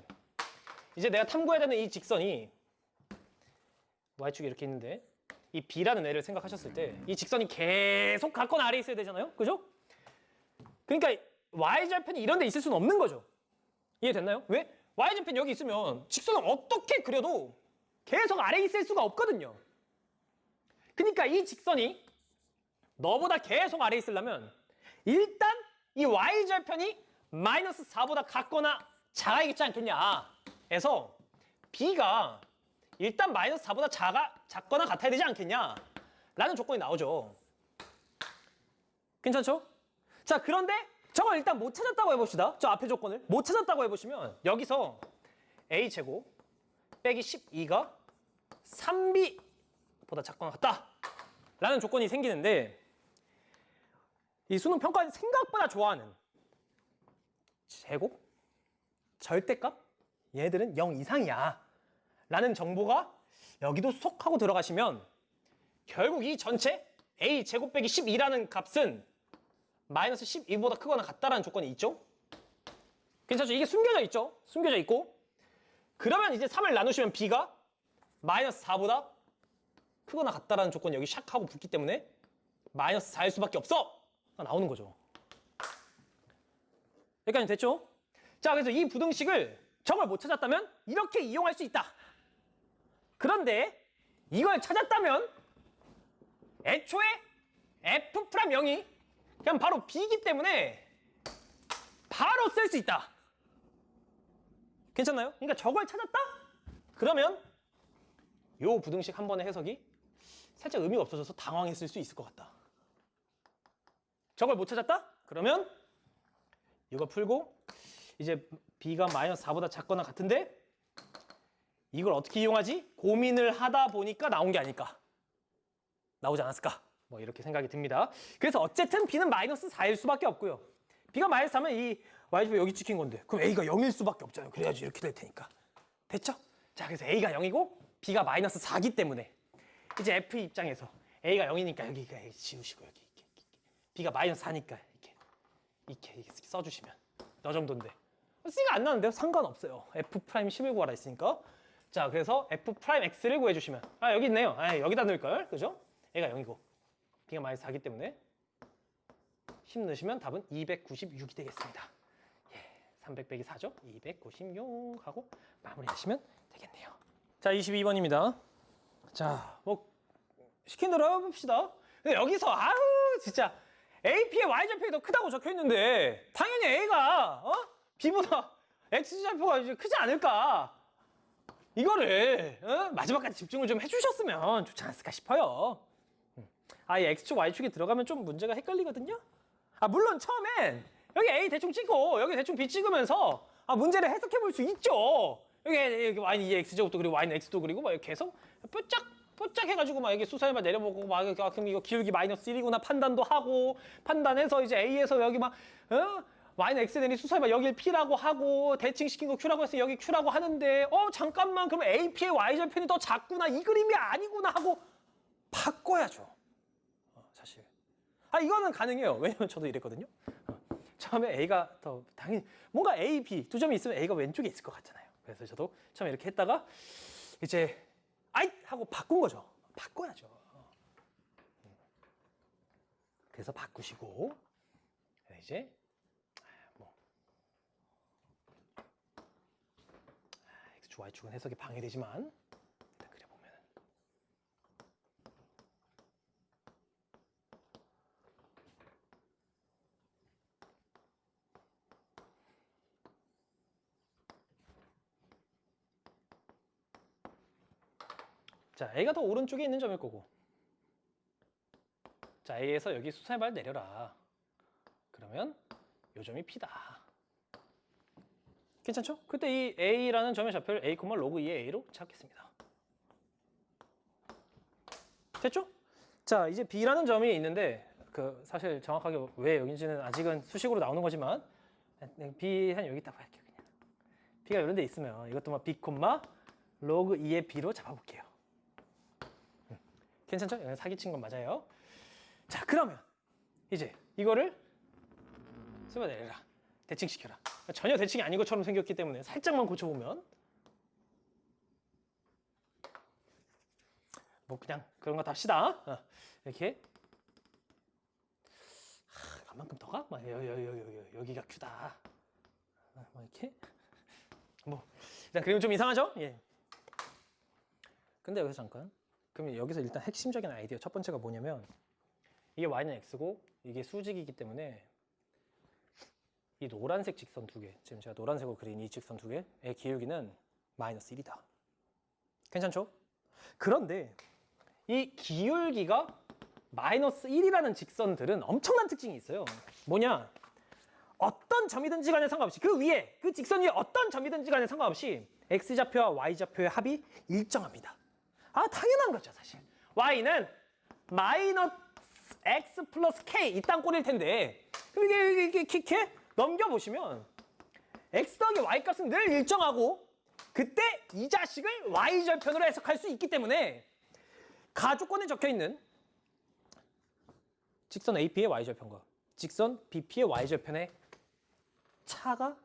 이제 내가 탐구해야 되는 이 직선이 y축이 이렇게 있는데 이 b라는 애를 생각하셨을 때 이 직선이 계속 갖거나 아래에 있어야 되잖아요. 그죠? 그러니까 y절편이 이런 데 있을 수는 없는 거죠. 이해됐나요? 왜? y절편이 여기 있으면 직선을 어떻게 그려도 계속 아래에 있을 수가 없거든요. 그러니까 이 직선이 너보다 계속 아래에 있으려면 일단 이 y절편이 마이너스 4보다 같거나 작아야겠지 않겠냐 해서 b가 일단 마이너스 4보다 작거나 같아야 되지 않겠냐 라는 조건이 나오죠. 괜찮죠? 자, 그런데 저걸 일단 못 찾았다고 해봅시다. 저 앞에 조건을 못 찾았다고 해보시면 여기서 a제곱 빼기 12가 3b보다 작거나 같다 라는 조건이 생기는데 이 수능 평가는 생각보다 좋아하는 제곱, 절대값 얘들은 0 이상이야 라는 정보가 여기도 쏙 하고 들어가시면 결국 이 전체 a 제곱 빼기 12라는 값은 마이너스 12보다 크거나 같다라는 조건이 있죠? 괜찮죠? 이게 숨겨져 있죠? 숨겨져 있고 그러면 이제 3을 나누시면 b가 마이너스 4보다 크거나 같다라는 조건이 여기 샥 하고 붙기 때문에 마이너스 4일 수밖에 없어! 나오는 거죠. 여기까지 됐죠? 자, 그래서 이 부등식을 정말 못 찾았다면 이렇게 이용할 수 있다. 그런데 이걸 찾았다면 애초에 f'0이 그냥 바로 b이기 때문에 바로 쓸 수 있다. 괜찮나요? 그러니까 저걸 찾았다? 그러면 요 부등식 한 번의 해석이 살짝 의미가 없어져서 당황했을 수 있을 것 같다. 저걸 못 찾았다? 그러면 이거 풀고 이제 b가 마이너스 4보다 작거나 같은데 이걸 어떻게 이용하지? 고민을 하다 보니까 나온 게 아닐까? 나오지 않았을까? 뭐 이렇게 생각이 듭니다. 그래서 어쨌든 b는 마이너스 4일 수밖에 없고요. b가 마이너스 4면 이 y좌표 여기 찍힌 건데 그럼 a가 0일 수밖에 없잖아요. 그래야지 이렇게 될 테니까. 됐죠? 자, 그래서 a가 0이고 b가 마이너스 4기 때문에 이제 f 입장에서 a가 0이니까 여기가 지우시고 여기 이렇게. b가 마이너스 4니까 이렇게 써주시면 너 정도인데 C가 안 나는데요? 상관없어요. F'10을 구하라 했으니까. 자, 그래서 F'X를 구해주시면 여기 있네요. 여기다 넣을걸? 그죠? 얘가 0이고 B가 마이너스 4기 때문에 10 넣으시면 답은 296이 되겠습니다. 300 빼기 4죠? 296 하고 마무리하시면 되겠네요. 자, 22번입니다. 자, 뭐 시킨 대로 해봅시다. 근데 여기서 진짜 AP의 Y좌표가 더 크다고 적혀있는데 당연히 A가 B보다 X좌표가 이제 크지 않을까. 이거를 마지막까지 집중을 좀 해주셨으면 좋지 않았을까 싶어요. 이 X축, Y축이 들어가면 좀 문제가 헷갈리거든요. 물론 처음엔 여기 A 대충 찍고 여기 대충 B 찍으면서 문제를 해석해 볼 수 있죠. 여기 Y는 2X제곱도 그리고 Y는 X도 그리고 막 이렇게 해서 뽀짝 해가지고 막 이게 수선에만 내려보고 막 그럼 이거 기울기 마이너스 1이구나 판단도 하고 판단해서 이제 A에서 여기 막 y는 x 되니 수서해봐. 여길 p라고 하고 대칭시킨 거 q라고 했으니 여기 q라고 하는데 잠깐만 그럼 AP의 y절편이 더 작구나. 이 그림이 아니구나 하고 바꿔야죠. 사실. 이거는 가능해요. 왜냐면 저도 이랬거든요. 처음에 A가 더 당연히 뭔가 A, B 두 점이 있으면 A가 왼쪽에 있을 것 같잖아요. 그래서 저도 처음에 이렇게 했다가 이제 아잇 하고 바꾼 거죠. 바꿔야죠. 그래서 바꾸시고 이제 뭐 X축, Y축은 해석이 방해되지만 일단 그려보면 자, A가 더 오른쪽에 있는 점일 거고 자, A에서 여기 수선의 발 내려라. 그러면 요 점이 P다. 괜찮죠? 그때 이 A라는 점의 좌표를 A, 로그 2의 A로 잡겠습니다. 됐죠? 자, 이제 B라는 점이 있는데 사실 정확하게 왜 여기인지는 아직은 수식으로 나오는 거지만 B 한 여기 있다고 할게요. 그냥. B가 이런 데 있으면 이것도 B, 로그 2의 B로 잡아볼게요. 괜찮죠? 이건 사기친 건 맞아요. 자, 그러면 이제 이거를 씹어내라. 대칭시켜라. 전혀 대칭이 아닌 것처럼 생겼기 때문에 살짝만 고쳐보면 뭐 그냥 그런 거 합시다. 이렇게 간만큼 더 가? 여기가 Q다. 이렇게 뭐 일단 그림은 좀 이상하죠? 예. 근데 여기서 잠깐 그럼 여기서 일단 핵심적인 아이디어 첫 번째가 뭐냐면 이게 y는 x고 이게 수직이기 때문에 이 노란색 직선 두 개, 지금 제가 노란색으로 그린 이 직선 두 개의 기울기는 마이너스 1이다. 괜찮죠? 그런데 이 기울기가 마이너스 1이라는 직선들은 엄청난 특징이 있어요. 뭐냐? 어떤 점이든지 간에 상관없이 그 위에, 그 직선 위에 어떤 점이든지 간에 상관없이 x좌표와 y좌표의 합이 일정합니다. 당연한 거죠, 사실. y는 마이너스 x 플러스 k 이 땅꼴일 텐데 이게 넘겨보시면 x 더하기 y 값은 늘 일정하고 그때 이 자식을 y절편으로 해석할 수 있기 때문에 가조건에 적혀있는 직선 AP의 y절편과 직선 BP의 y절편의 차가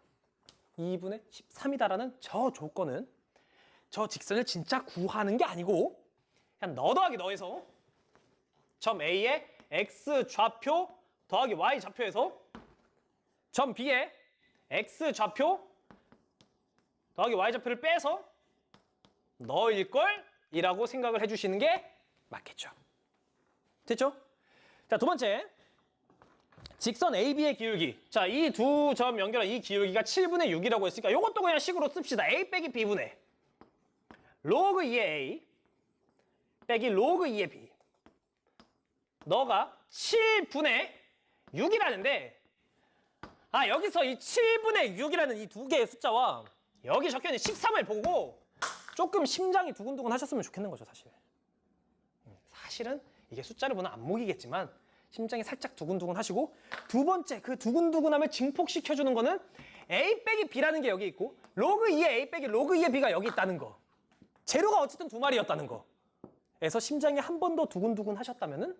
2분의 13이다라는 저 조건은 저 직선을 진짜 구하는 게 아니고 그냥 너 더하기 너에서 점 A의 x 좌표 더하기 y 좌표에서 점 B의 x 좌표 더하기 y 좌표를 빼서 너일 걸 이라고 생각을 해주시는 게 맞겠죠. 됐죠? 자, 두 번째 직선 AB의 기울기. 자, 이 두 점 연결한 이 기울기가 7분의 6이라고 했으니까 이것도 그냥 식으로 씁시다. A 빼기 B분의 로그 2의 A 빼기 로그 2의 B. 너가 7분의 6이라는데 여기서 이 7분의 6이라는 이 두 개의 숫자와 여기 적혀있는 13을 보고 조금 심장이 두근두근 하셨으면 좋겠는 거죠, 사실. 사실은 이게 숫자를 보는 안목이겠지만 심장이 살짝 두근두근 하시고 두 번째 그 두근두근함을 증폭시켜주는 거는 A 빼기 B라는 게 여기 있고 로그 2의 A 빼기 로그 2의 B가 여기 있다는 거. 재료가 어쨌든 두 마리였다는 거. 에서 심장이 한 번 더 두근두근 하셨다면은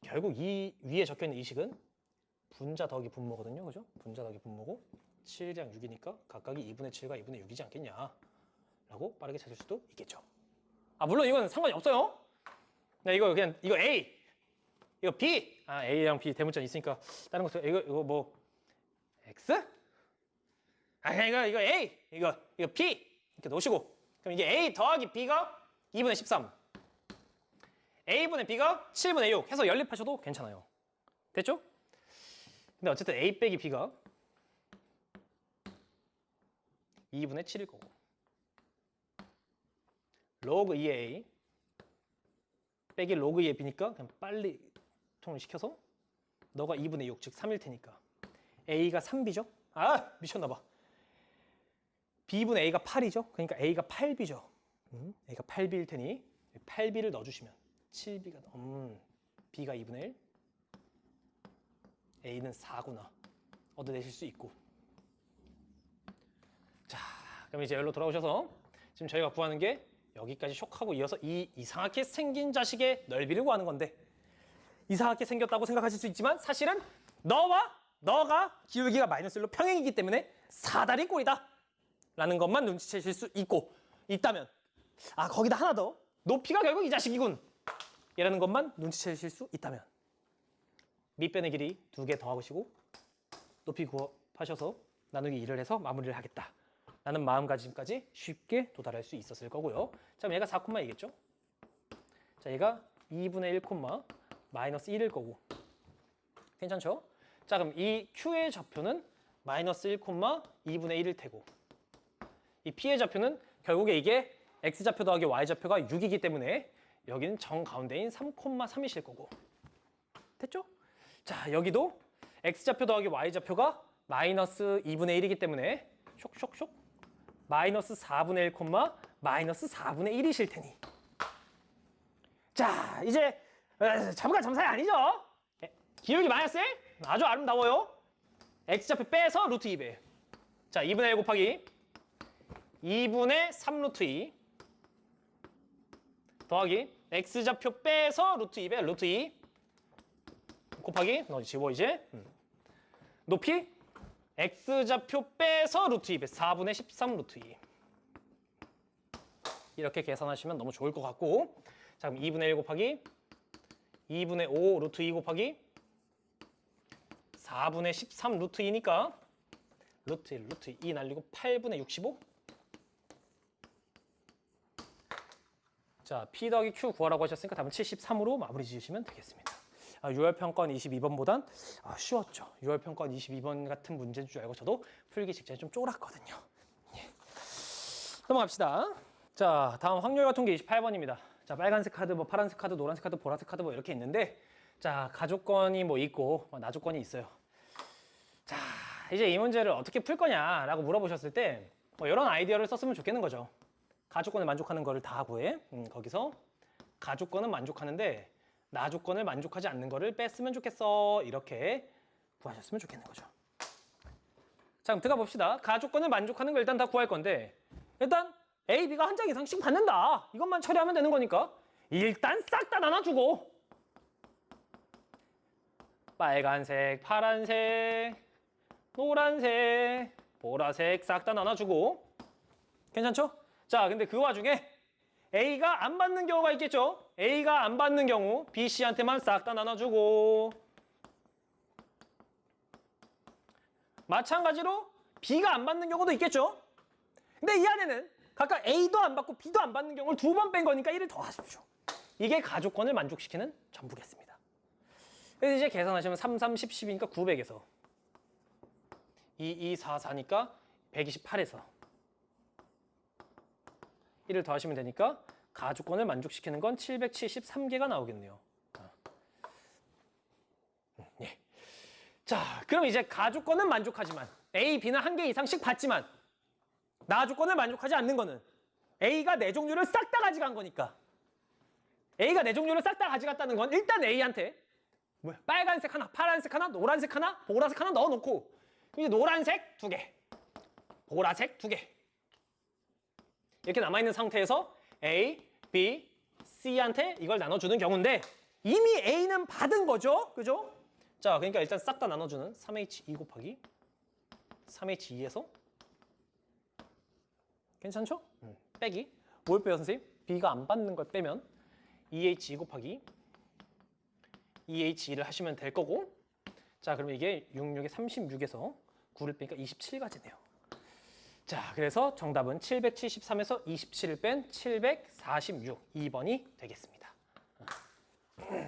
결국 이 위에 적혀있는 이 식은 분자 더하기 분모거든요. 그죠? 분자 더하기 분모고 7이랑 6이니까 각각이 2분의 7과 2분의 6이지 않겠냐 라고 빠르게 찾을 수도 있겠죠. 물론 이건 상관이 없어요. 네, 이거 그냥 이거 A 이거 B A랑 B 대문자 있으니까 다른 거 써요. 이거 뭐 X? 이거 A 이거 B 이렇게 놓으시고 그럼 이게 A 더하기 B가 2분의 13 A분의 B가 7분의 6 해서 연립하셔도 괜찮아요. 됐죠? 근데 어쨌든 A 빼기 B가 2분의 7일 거고 로그 2의 A 빼기 로그 2의 B니까 그냥 빨리 통을 시켜서 너가 2분의 6, 즉 3일 테니까 A가 3B죠? 미쳤나봐. B분의 A가 8이죠? 그러니까 A가 8B죠. A가 8B일 테니 8B를 넣어주시면 7B가 B가 2분의 1 A는 4구나. 얻어내실 수 있고. 자, 그럼 이제 여기로 돌아오셔서 지금 저희가 구하는 게 여기까지 쇽하고 이어서 이 이상하게 생긴 자식의 넓이를 구하는 건데, 이상하게 생겼다고 생각하실 수 있지만 사실은 너가 기울기가 마이너스 1로 평행이기 때문에 사다리 꼴이다 라는 것만 눈치채실 수 있고 있다면, 아, 거기다 하나 더, 높이가 결국 이 자식이군 이라는 것만 눈치채실 수 있다면, 밑변의 길이 2개 더하시고 높이 구합하셔서 나누기 2를 해서 마무리를 하겠다 라는 마음가짐까지 쉽게 도달할 수 있었을 거고요. 자, 그럼 얘가 4,2겠죠? 자, 얘가 2분의 1, 마이너스 1일 거고. 괜찮죠? 자, 그럼 이 Q의 좌표는 마이너스 1, 2분의 1일 테고, 이 P의 좌표는 결국에 이게 X좌표 더하기 Y좌표가 6이기 때문에 여기는 정가운데인 3,3이실 거고. 됐죠? 자, 여기도 X좌표 더하기 Y좌표가 마이너스 2분의 1이기 때문에 쇽 마이너스 4분의 1, 마이너스 4분의 1이실 테니. 자, 이제 잠깐 잠사이 아니죠? 기울기 마이너스 1? 아주 아름다워요. X좌표 빼서 루트 2배. 자, 2분의 1 곱하기 2분의 3 루트 2 더하기 X좌표 빼서 루트 2배, 루트 2 곱하기, 너 지워 이제. 높이 X좌표 빼서 루트 2배, 4분의 13 루트 2. 이렇게 계산하시면 너무 좋을 것 같고. 자, 그럼 2분의 1 곱하기 2분의 5 루트 2 곱하기 4분의 13 루트 2니까 루트 1, 루트 2 날리고 8분의 65. 자, P 더하기 Q 구하라고 하셨으니까 답은 73으로 마무리 지으시면 되겠습니다. 유월평권 22번보단 쉬웠죠. 유월평권 22번 같은 문제인 줄 알고 저도 풀기 직전에 좀 쫄았거든요. 예. 넘어갑시다. 자, 다음 확률과통계 28번입니다. 자, 빨간색 카드, 뭐 파란색 카드, 노란색 카드, 보라색 카드 뭐 이렇게 있는데, 자, 가족권이 뭐 있고 나족권이 있어요. 자, 이제 이 문제를 어떻게 풀 거냐라고 물어보셨을 때 뭐 이런 아이디어를 썼으면 좋겠는 거죠. 가족권을 만족하는 거를 다 구해. 거기서 가족권은 만족하는데 나조건을 만족하지 않는 거를 뺐으면 좋겠어. 이렇게 구하셨으면 좋겠는 거죠. 자, 그럼 들어가 봅시다. 가족권을 만족하는 거 일단 다 구할 건데, 일단 A, B가 한 장 이상씩 받는다. 이것만 처리하면 되는 거니까 일단 싹 다 나눠주고, 빨간색, 파란색, 노란색, 보라색 싹 다 나눠주고. 괜찮죠? 자, 근데 그 와중에 A가 안 받는 경우가 있겠죠? A가 안 받는 경우 B, C한테만 싹 다 나눠주고, 마찬가지로 B가 안 받는 경우도 있겠죠? 근데 이 안에는 각각 A도 안 받고 B도 안 받는 경우를 2번 뺀 거니까 1을 더 하십시오. 이게 가족권을 만족시키는 전부겠습니다. 그래서 이제 계산하시면 3, 3, 10, 10이니까 900에서 2, 2, 4, 4니까 128에서 1을 더하시면 되니까 가족권을 만족시키는 건 773개가 나오겠네요. 예. 자, 그럼 이제 가족권은 만족하지만 A, B는 한 개 이상씩 받지만 나조건을 만족하지 않는 거는 A가 네 종류를 싹 다 가져간 거니까, A가 네 종류를 싹 다 가져갔다는 건 일단 A한테 빨간색 하나, 파란색 하나, 노란색 하나, 보라색 하나 넣어놓고, 이제 노란색 2개, 보라색 2개 이렇게 남아있는 상태에서 A, B, C한테 이걸 나눠주는 경우인데, 이미 A는 받은 거죠. 그죠? 자, 그러니까 일단 싹 다 나눠주는 3H2 곱하기 3H2에서, 괜찮죠? 빼기. 뭘 빼요, 선생님? B가 안 받는 걸 빼면 2H2 곱하기 2H2를 하시면 될 거고, 자, 그러면 이게 66에 36에서 9를 빼니까 27가지네요. 자, 그래서 정답은 773에서 27을 뺀 746, 2번이 되겠습니다.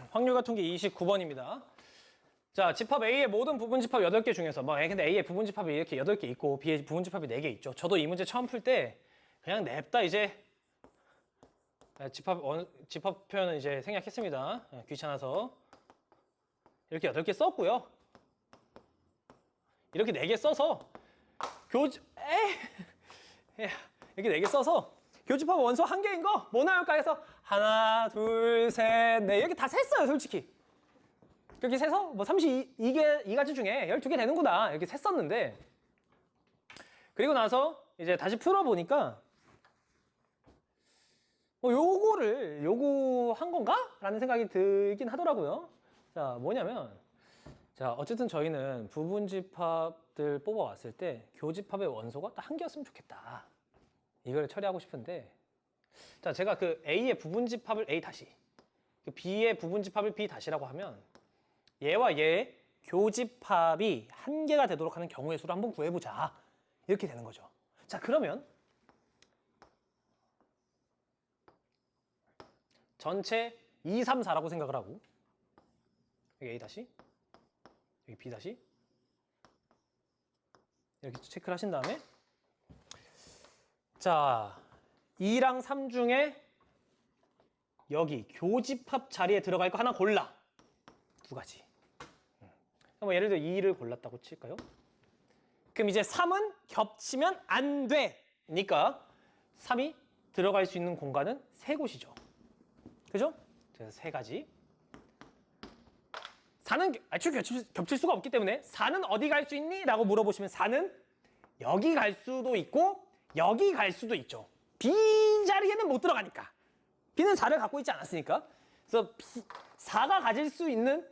확률과통계 29번입니다. 자, 집합 A의 모든 부분집합 8개 중에서 근데 A의 부분집합이 이렇게 8개 있고 B의 부분집합이 4개 있죠. 저도 이 문제 처음 풀 때 그냥 냅다 이제 집합 표현은 이제 생략했습니다. 귀찮아서 이렇게 8개 썼고요. 이렇게 4개 써서 이렇게 4개 써서 교집합 원소 1개인 거 뭐 나올까 해서 하나, 둘, 셋, 넷 이렇게 다 셌어요, 솔직히. 이렇게 세서 뭐 32가지 중에 12개 되는구나 이렇게 셌었는데 그리고 나서 이제 다시 풀어보니까 요거를 요구한 건가? 라는 생각이 들긴 하더라고요. 자, 뭐냐면 자, 어쨌든 저희는 부분집합들 뽑아왔을 때 교집합의 원소가 딱 한 개였으면 좋겠다. 이걸 처리하고 싶은데 자, 제가 그 A의 부분집합을 A 다시 그 B의 부분집합을 B 다시라고 하면 얘와 얘의 교집합이 한 개가 되도록 하는 경우의 수를 한번 구해보자. 이렇게 되는 거죠. 자, 그러면 전체 2, 3, 4라고 생각을 하고 여기 A 다시 여기 B 다시 이렇게 체크를 하신 다음에 자 2랑 3 중에 여기 교집합 자리에 들어갈 거 하나 골라. 두 가지. 뭐 예를 들어 2를 골랐다고 칠까요? 그럼 이제 3은 겹치면 안 되니까 3이 들어갈 수 있는 공간은 3곳이죠. 그죠? 그래서 3가지. 4는 겹칠 수가 없기 때문에 4는 어디 갈 수 있니? 라고 물어보시면 4는 여기 갈 수도 있고 여기 갈 수도 있죠. B 자리에는 못 들어가니까. B는 4를 갖고 있지 않았으니까. 그래서 4가 가질 수 있는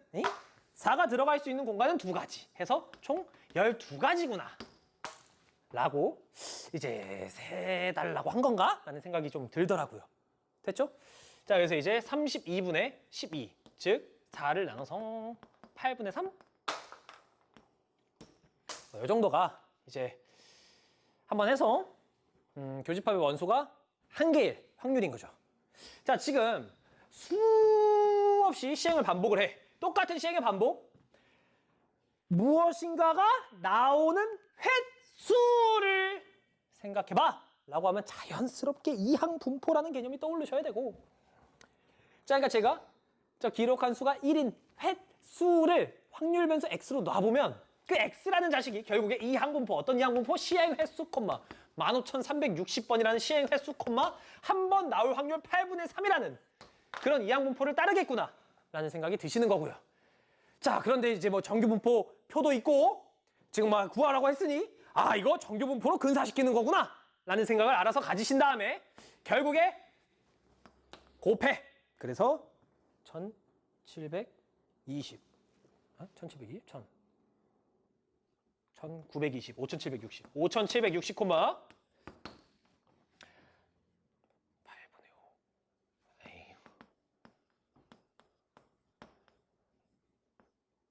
4가 들어갈 수 있는 공간은 2가지 해서 총 12가지구나 라고 이제 세달라고 한 건가? 라는 생각이 좀 들더라고요. 됐죠? 자, 그래서 이제 32분의 12, 즉 4를 나눠서 8분의 3? 이 정도가 이제 한번 해서 교집합의 원소가 한 개일 확률인 거죠. 자, 지금 수없이 시행을 반복을 해. 똑같은 시행의 반복. 무엇인가가 나오는 횟수를 생각해봐 라고 하면 자연스럽게 이항분포라는 개념이 떠오르셔야 되고 자, 그러니까 제가 저 기록한 수가 1인 횟수를 확률 변수 x로 놔보면 그 x라는 자식이 결국에 이항분포 어떤 이항분포? 시행 횟수 콤마 15,360번이라는 시행 횟수 콤마 한 번 나올 확률 8분의 3이라는 그런 이항분포를 따르겠구나 라는 생각이 드시는 거고요. 자, 그런데 이제 뭐 정규분포 표도 있고 지금 막 구하라고 했으니 아, 이거 정규분포로 근사시키는 거구나 라는 생각을 알아서 가지신 다음에 결국에 곱해. 그래서 1720 1720? 1920 5760 5760 콤마 8분의 5 에이.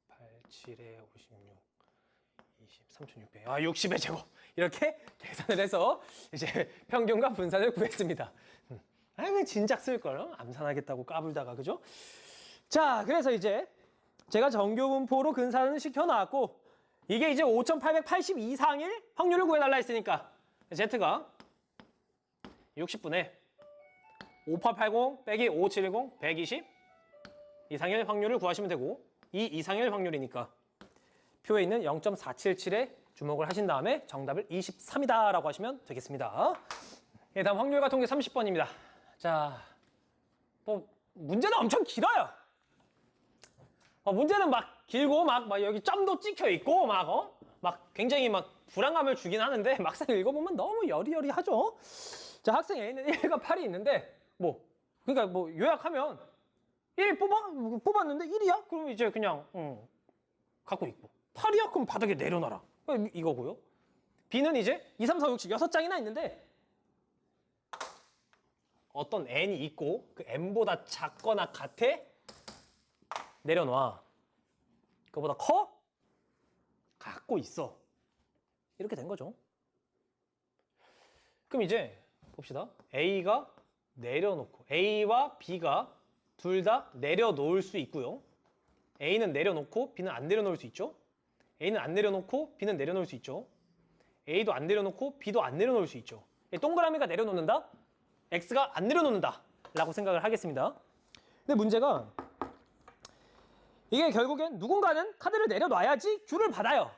8, 7에 56 20 3600 아 60의 제곱 이렇게 계산을 해서 이제 평균과 분산을 구했습니다. 왜 진작 쓸걸 암산하겠다고 까불다가 그죠? 자, 그래서 이제 제가 정규분포로 근사는 시켜놨고 이게 이제 5,880 이상일 확률을 구해달라 했으니까 Z가 60분의 5880 빼기 5710 120 이상일 확률을 구하시면 되고 이 이상일 확률이니까 표에 있는 0.477에 주목을 하신 다음에 정답을 23이다 라고 하시면 되겠습니다. 예, 다음 확률과 통계 30번입니다. 자, 뭐 문제는 엄청 길어요. 문제는 막 길고 막 여기 점도 찍혀 있고 막 굉장히 막 불안감을 주긴 하는데 막상 읽어보면 너무 여리여리하죠. 자, 학생 A는 1과 8이 있는데 그러니까 요약하면 1 뽑았는데 1이야? 그럼 이제 그냥 갖고 있고 8이야? 그럼 바닥에 내려놔라. 이거고요. B는 이제 2, 3, 4, 6, 7 6장이나 있는데 어떤 n이 있고 그 n보다 작거나 같아? 내려놔. 그거보다 커? 갖고 있어. 이렇게 된 거죠. 그럼 이제 봅시다. A가 내려놓고 A와 B가 둘 다 내려놓을 수 있고요. A는 내려놓고 B는 안 내려놓을 수 있죠. A는 안 내려놓고 B는 내려놓을 수 있죠. A도 안 내려놓고 B도 안 내려놓을 수 있죠. 동그라미가 내려놓는다? X가 안 내려놓는다 라고 생각을 하겠습니다. 근데 문제가 이게 결국엔 누군가는 카드를 내려놔야지 Q를 받아요.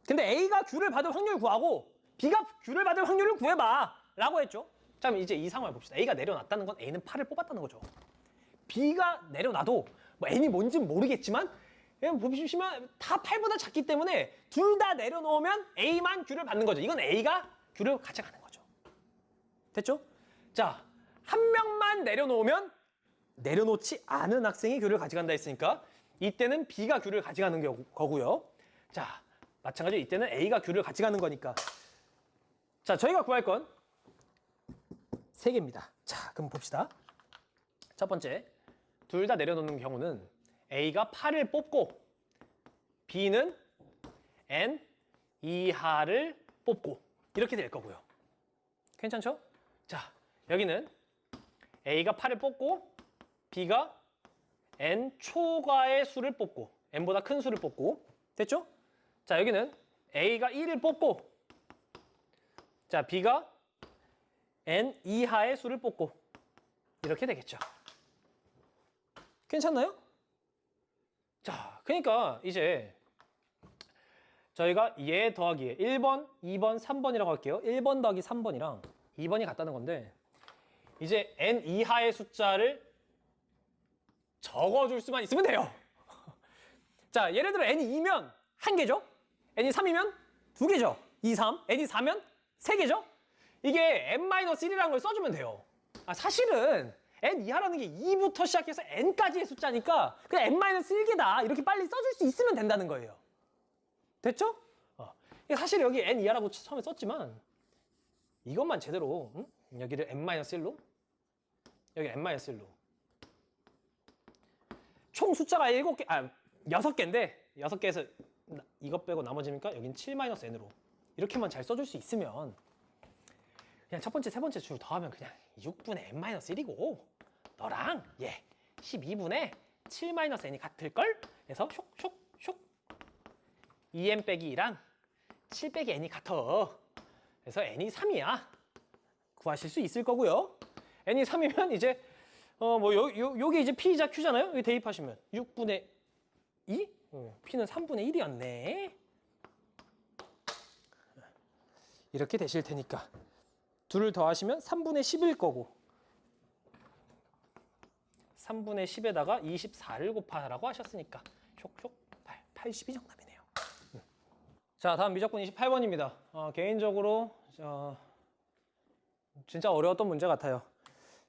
근데 A가 Q를 받을 확률 구하고 B가 Q를 받을 확률을 구해봐 라고 했죠. 자, 그럼 이제 이 상황을 봅시다. A가 내려놨다는 건 A는 8을 뽑았다는 거죠. B가 내려놔도 N이 뭔지 모르겠지만 보시면 다 8보다 작기 때문에 둘 다 내려놓으면 A만 Q를 받는 거죠. 이건 A가 Q를 가져가는 거죠. 됐죠? 자, 한 명만 내려놓으면 내려놓지 않은 학생이 Q를 가져간다 했으니까 이때는 B가 Q를 가져가는 거고요. 자, 마찬가지로 이때는 A가 Q를 가져가는 거니까. 자, 저희가 구할 건 3개입니다. 자, 그럼 봅시다. 첫 번째, 둘 다 내려놓는 경우는 A가 8을 뽑고 B는 N 이하를 뽑고 이렇게 될 거고요. 괜찮죠? 자, 여기는 A가 8을 뽑고 B가 N 초과의 수를 뽑고 N보다 큰 수를 뽑고 됐죠? 자, 여기는 A가 1을 뽑고 자, B가 N 이하의 수를 뽑고 이렇게 되겠죠. 괜찮나요? 자, 그러니까 이제 저희가 얘 더하기 얘 1번, 2번, 3번이라고 할게요. 1번 더하기 3번이랑 2번이 같다는 건데 이제 N 이하의 숫자를 적어줄 수만 있으면 돼요. 자, 예를 들어 N이 2면 1개죠? N이 3이면 2개죠? 2, 3. N이 4면 3개죠? 이게 N-1이라는 걸 써주면 돼요. 사실은 N 이하라는 게 2부터 시작해서 N까지의 숫자니까 그냥 N-1개다 이렇게 빨리 써줄 수 있으면 된다는 거예요. 됐죠? 사실 여기 N 이하라고 처음에 썼지만 이것만 제대로 여기를 N-1로 여기 N-1로 총 숫자가 6개인데 6개에서 이것 빼고 나머지니까 여긴 7-N으로 이렇게만 잘 써줄 수 있으면 그냥 첫 번째, 세 번째 줄 더하면 그냥 6분의 N-1이고 너랑 얘 12분의 7-N이 같을걸? 그래서 쇽 2N 빼기 2랑 7 빼기 N이 같아. 그래서 N이 3이야. 구하실 수 있을 거고요. N이 3이면 이제 요게 이제 P이자 Q잖아요. 여기 대입하시면 6분의 2? P는 3분의 1이었네. 이렇게 되실 테니까 둘을 더하시면 3분의 10일 거고 3분의 10에다가 24를 곱하라고 하셨으니까 쇽 80이 정답이네요. 자, 다음 미적분 28번입니다. 개인적으로 진짜 어려웠던 문제 같아요.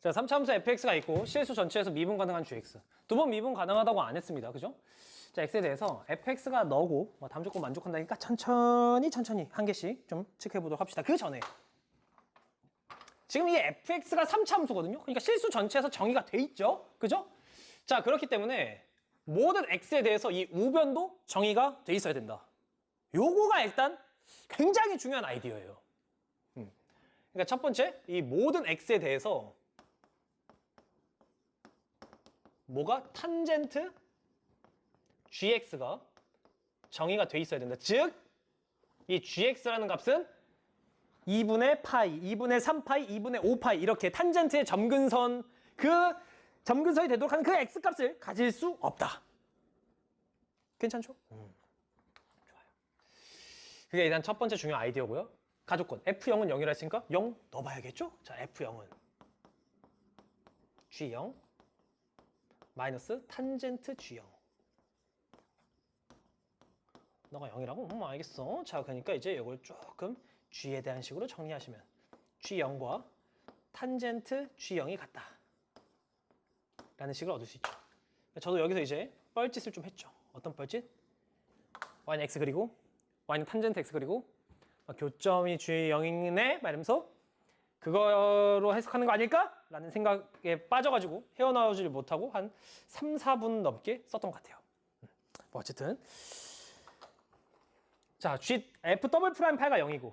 자, 3차함수 fx가 있고 실수 전체에서 미분 가능한 gx. 두 번 미분 가능하다고 안 했습니다. 그죠? 자, x에 대해서 fx가 너고 다음 조건 만족한다니까 천천히 한 개씩 좀 체크해 보도록 합시다. 그 전에 지금 이 fx가 3차함수거든요. 그러니까 실수 전체에서 정의가 돼 있죠. 그죠? 자, 그렇기 때문에 모든 x에 대해서 이 우변도 정의가 돼 있어야 된다. 요거가 일단 굉장히 중요한 아이디어예요. 그러니까 첫 번째, 이 모든 x에 대해서 뭐가 탄젠트 gx가 정의가 돼 있어야 된다. 즉, 이 gx라는 값은 2분의 파이, 2분의 3파이, 2분의 5파이 이렇게 탄젠트의 점근선 그 점근선이 되도록 하는 그 x값을 가질 수 없다. 괜찮죠? 좋아요. 그게 일단 첫 번째 중요한 아이디어고요. 가조건 F0은 0이라 했으니까 0 넣어봐야겠죠? 자, F0은 G0 마이너스 탄젠트 G0 너가 0이라고? 알겠어. 자, 그러니까 이제 이걸 조금 G에 대한 식으로 정리하시면 G0과 탄젠트 G0이 같다 라는 식을 얻을 수 있죠. 저도 여기서 이제 뻘짓을 좀 했죠. 어떤 뻘짓? y는 x 그리고 y는 탄젠트 x 그리고 교점이 G0이네 말하면서 그거로 해석하는 거 아닐까? 라는 생각에 빠져가지고 헤어나오질 못하고 한 3, 4분 넘게 썼던 것 같아요. 뭐 어쨌든 자, F 더블 프라임 파이가 0이고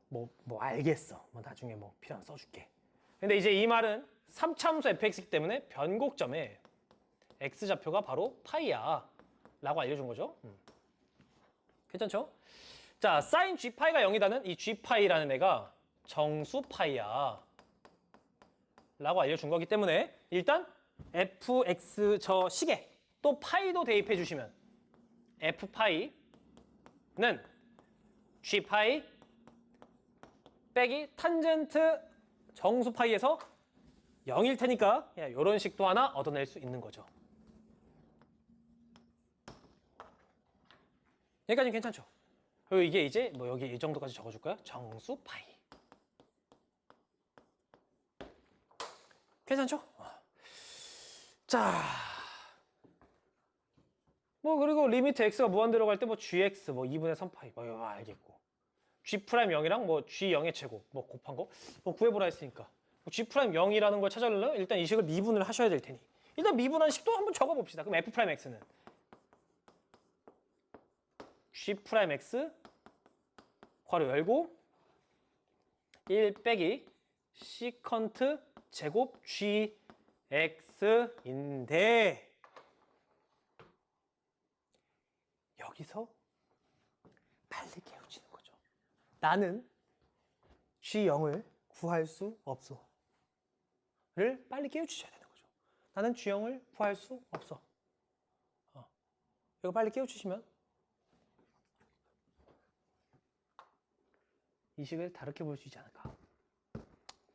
뭐 알겠어. 나중에 필요하면 써줄게. 근데 이제 이 말은 3차함수 fx이기 때문에 변곡점에 x좌표가 바로 파이야 라고 알려준 거죠. 괜찮죠? 자, 사인 g파이가 0이다는 이 g파이라는 애가 정수 파이야 라고 알려준 거기 때문에 일단 fx 저 식에 또 파이도 대입해 주시면 f파이는 g파이 빼기 탄젠트 정수 파이에서 0일 테니까 이런 식도 하나 얻어낼 수 있는 거죠. 여기까지는 괜찮죠? 그리고 이게 이제 뭐 여기 이 정도까지 적어줄까요? 정수 파이. 괜찮죠? 자, 뭐 그리고 리미트 x가 무한대로 갈 때 뭐 gx 뭐 2분의 3파이 뭐 이거 알겠고 g 프라임 0이랑 뭐 g 0의 제곱 뭐 곱한 거 뭐 구해보라 했으니까 뭐 g 프라임 0이라는 걸 찾아내려면 일단 이 식을 미분을 하셔야 될 테니 일단 미분한 식도 한번 적어봅시다. 그럼 f 프라임 x는 g 프라임 x 괄호 열고 1 빼기 시컨트 제곱 gx인데 여기서 빨리 깨우치는 거죠. 나는 G0을 구할 수 없어. 를 빨리 깨우치셔야 되는 거죠. 나는 G0을 구할 수 없어. 이거 빨리 깨우치시면 이 식을 다르게 볼 수 있지 않을까.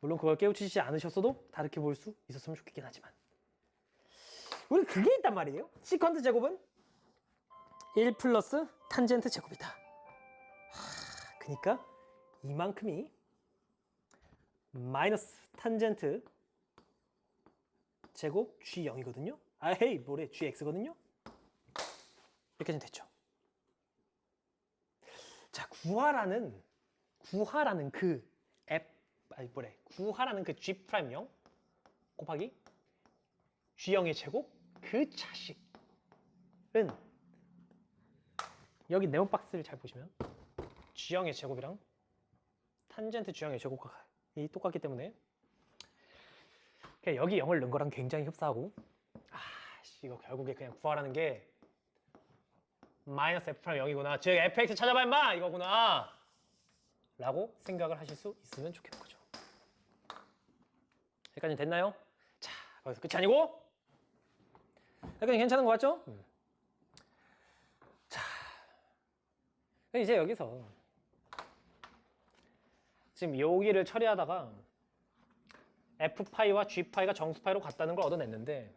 물론 그걸 깨우치지 않으셨어도 다르게 볼 수 있었으면 좋겠긴 하지만 우리 그게 있단 말이에요. 시컨트 제곱은 1 플러스 탄젠트 제곱이다. 그러니까 이만큼이 마이너스 탄젠트 제곱 G0이거든요. 아 헤이 뭐래 GX거든요. 여기까지는 됐죠. 자 구하라는 그 구하라는 그 G 프라임 0 곱하기 G0의 제곱 그 자식은 여기 네모 박스를 잘 보시면 G0의 제곱이랑 탄젠트 G0의 제곱과 똑같기 때문에 그냥 여기 0을 넣은 거랑 굉장히 흡사하고 이거 결국에 그냥 구하라는 게 마이너스 f 프라임 0이구나 즉 fx 찾아봐 임마 이거구나 라고 생각을 하실 수 있으면 좋겠는 거죠. 여기까지 됐나요? 자 거기서 끝이 아니고 여기까지 괜찮은 거 같죠? 자 이제 여기서 지금 여기를 처리하다가 f파이와 g파이가 정수파이로 같다는 걸 얻어냈는데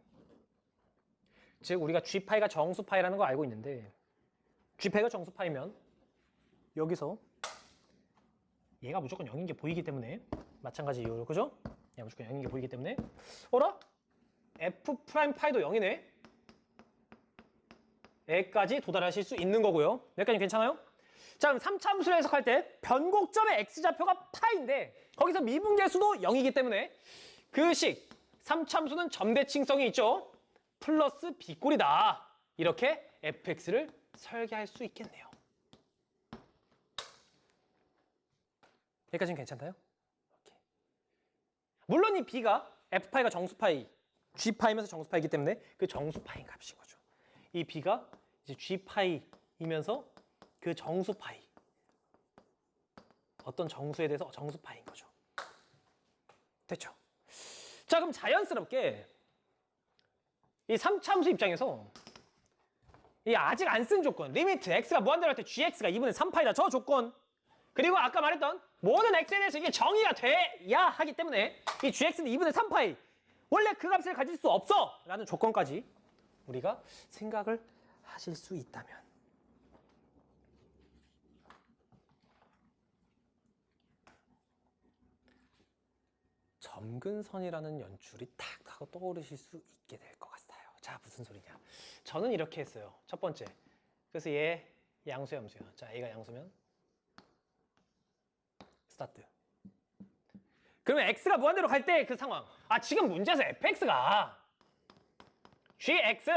즉 우리가 g파이가 정수파이라는 걸 알고 있는데 g파이가 정수파이면 여기서 얘가 무조건 0인 게 보이기 때문에 마찬가지 이유로 그죠? 얘가 무조건 0인 게 보이기 때문에 어라? f'파이도 0이네? 여기까지 도달하실 수 있는 거고요. 여기까지 괜찮아요? 자 그럼 3차함수를 해석할 때 변곡점의 x좌표가 파인데 거기서 미분계수도 0이기 때문에 그 식 3차함수는 점대칭성이 있죠. 플러스 b꼴이다. 이렇게 fx를 설계할 수 있겠네요. 여기까지는 괜찮나요? 오케이. 물론 이 b가 f파이가 정수파이, g파이면서 정수파이기 때문에 그 정수파인 값인 거죠. 이 b가 이제 g파이이면서 그 정수파이 어떤 정수에 대해서 정수파인 거죠. 됐죠? 자 그럼 자연스럽게 이 3차함수 입장에서 이 아직 안 쓴 조건 리미트 x가 무한대로 할 때 gx가 2분의 3파이다 저 조건 그리고 아까 말했던 모든 x에 대해서 이게 정의가 돼야 하기 때문에 이 gx는 2분의 3파이 원래 그 값을 가질 수 없어 라는 조건까지 우리가 생각을 하실 수 있다면 점근선이라는 연출이 탁 하고 떠오르실 수 있게 될 것 같아요. 자 무슨 소리냐 저는 이렇게 했어요. 첫 번째 그래서 얘 양수야 함수야. 자 얘가 양수면 스타트. 그러면 x가 무한대로 갈 때 그 상황 지금 문제에서 fx가 gx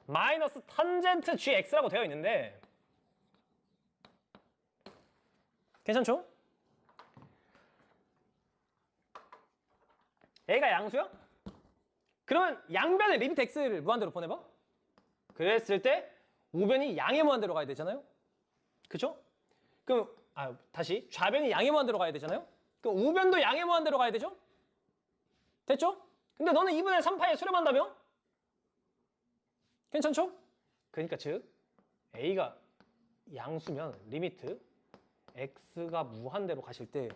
마이너스 탄젠트 gx라고 되어 있는데 괜찮죠? A가 양수야? 그러면 양변의 리미트 x를 무한대로 보내봐. 그랬을 때 우변이 양의 무한대로 가야 되잖아요. 그쵸? 그럼 다시 좌변이 양의 무한대로 가야 되잖아요. 그럼 우변도 양의 무한대로 가야 되죠? 됐죠? 근데 너는 2분의 3파이에 수렴한다며? 괜찮죠? 그러니까 즉 A가 양수면 리미트 x가 무한대로 가실 때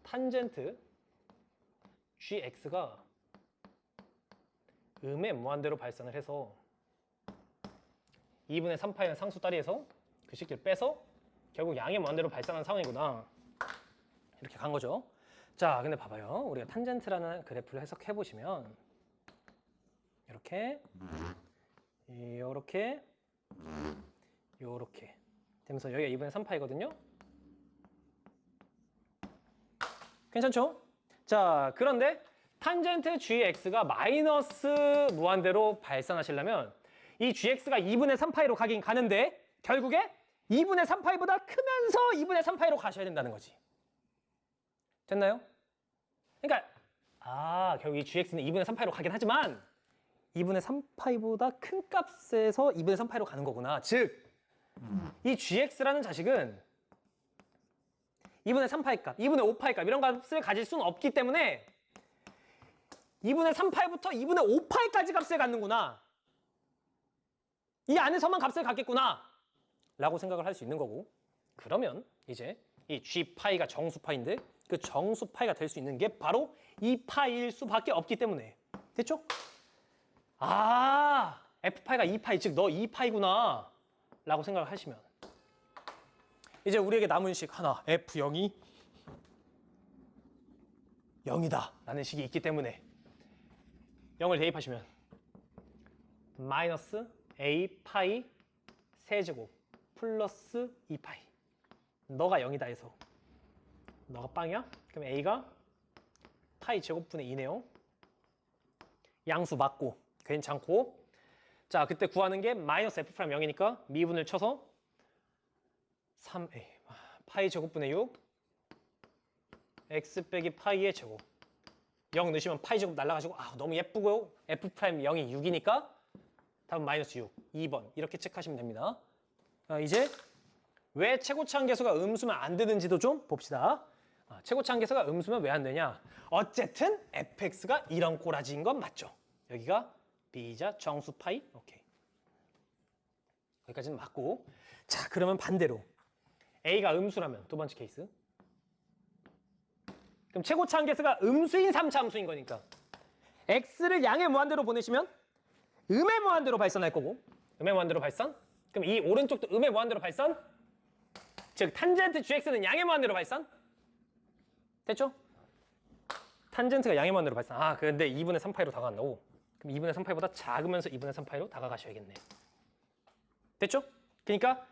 탄젠트 gx가 음의 무한대로 발산을 해서 2분의 3파이는 상수 따리에서 그 식기를 빼서 결국 양의 무한대로 발산한 상황이구나. 이렇게 간 거죠. 자, 근데 봐봐요. 우리가 탄젠트라는 그래프를 해석해 보시면 이렇게 요렇게 요렇게 되면서 여기가 2분의 3파이거든요. 괜찮죠? 자, 그런데 탄젠트 gx가 마이너스 무한대로 발산하시려면 이 gx가 2분의 3파이로 가긴 가는데 결국에 2분의 3파이보다 크면서 2분의 3파이로 가셔야 된다는 거지. 됐나요? 그러니까 결국 이 gx는 2분의 3파이로 가긴 하지만 2분의 3파이보다 큰 값에서 2분의 3파이로 가는 거구나. 즉, 이 gx라는 자식은 2분의 3파이 값, 2분의 5파이 값 이런 값을 가질 수는 없기 때문에 2분의 3파이부터 2분의 5파이까지 값을 갖는구나. 이 안에서만 값을 갖겠구나. 라고 생각을 할 수 있는 거고. 그러면 이제 이 g파이가 정수파인데 그 정수파이가 될 수 있는 게 바로 2파이일 수밖에 없기 때문에. 됐죠? f파이가 2파이, 즉 너 2파이구나. 라고 생각을 하시면 이제 우리에게 남은 식 하나, f0이 0이다 라는 식이 있기 때문에 0을 대입하시면 마이너스 a파이 세제곱 플러스 2파이 너가 0이다 해서 너가 빵이야? 그럼 a가 파이 제곱분의 2네요. 양수 맞고 괜찮고 자 그때 구하는 게 마이너스 f 프라임 0이니까 미분을 쳐서 3a 파이 제곱분의 6 x 빼기 파이의 제곱 0 넣으시면 파이 제곱 날라가지고 너무 예쁘고요. f 프라임 0이 6이니까 답은 마이너스 6 2번 이렇게 체크하시면 됩니다. 이제 왜 최고치 한계수가 음수면 안 되는지도 좀 봅시다. 최고치 한계수가 음수면 왜 안 되냐? 어쨌든 fx가 이런 꼬라지인 건 맞죠. 여기가 b자 정수 파이 오케이 여기까지는 맞고 자 그러면 반대로 a가 음수라면 두 번째 케이스 그럼 최고치 한계수가 음수인 3차 함수인 거니까 x를 양의 무한대로 보내시면 음의 무한대로 발산할 거고 음의 무한대로 발산 그럼 이 오른쪽도 음의 무한대로 발산 즉 탄젠트 gx는 양의 무한대로 발산 됐죠? 탄젠트가 양의 무한대로 발산 그런데 2분의 3파이로 다가간다고 그럼 2분의 3파이보다 작으면서 2분의 3파이로 다가가셔야겠네 됐죠? 그러니까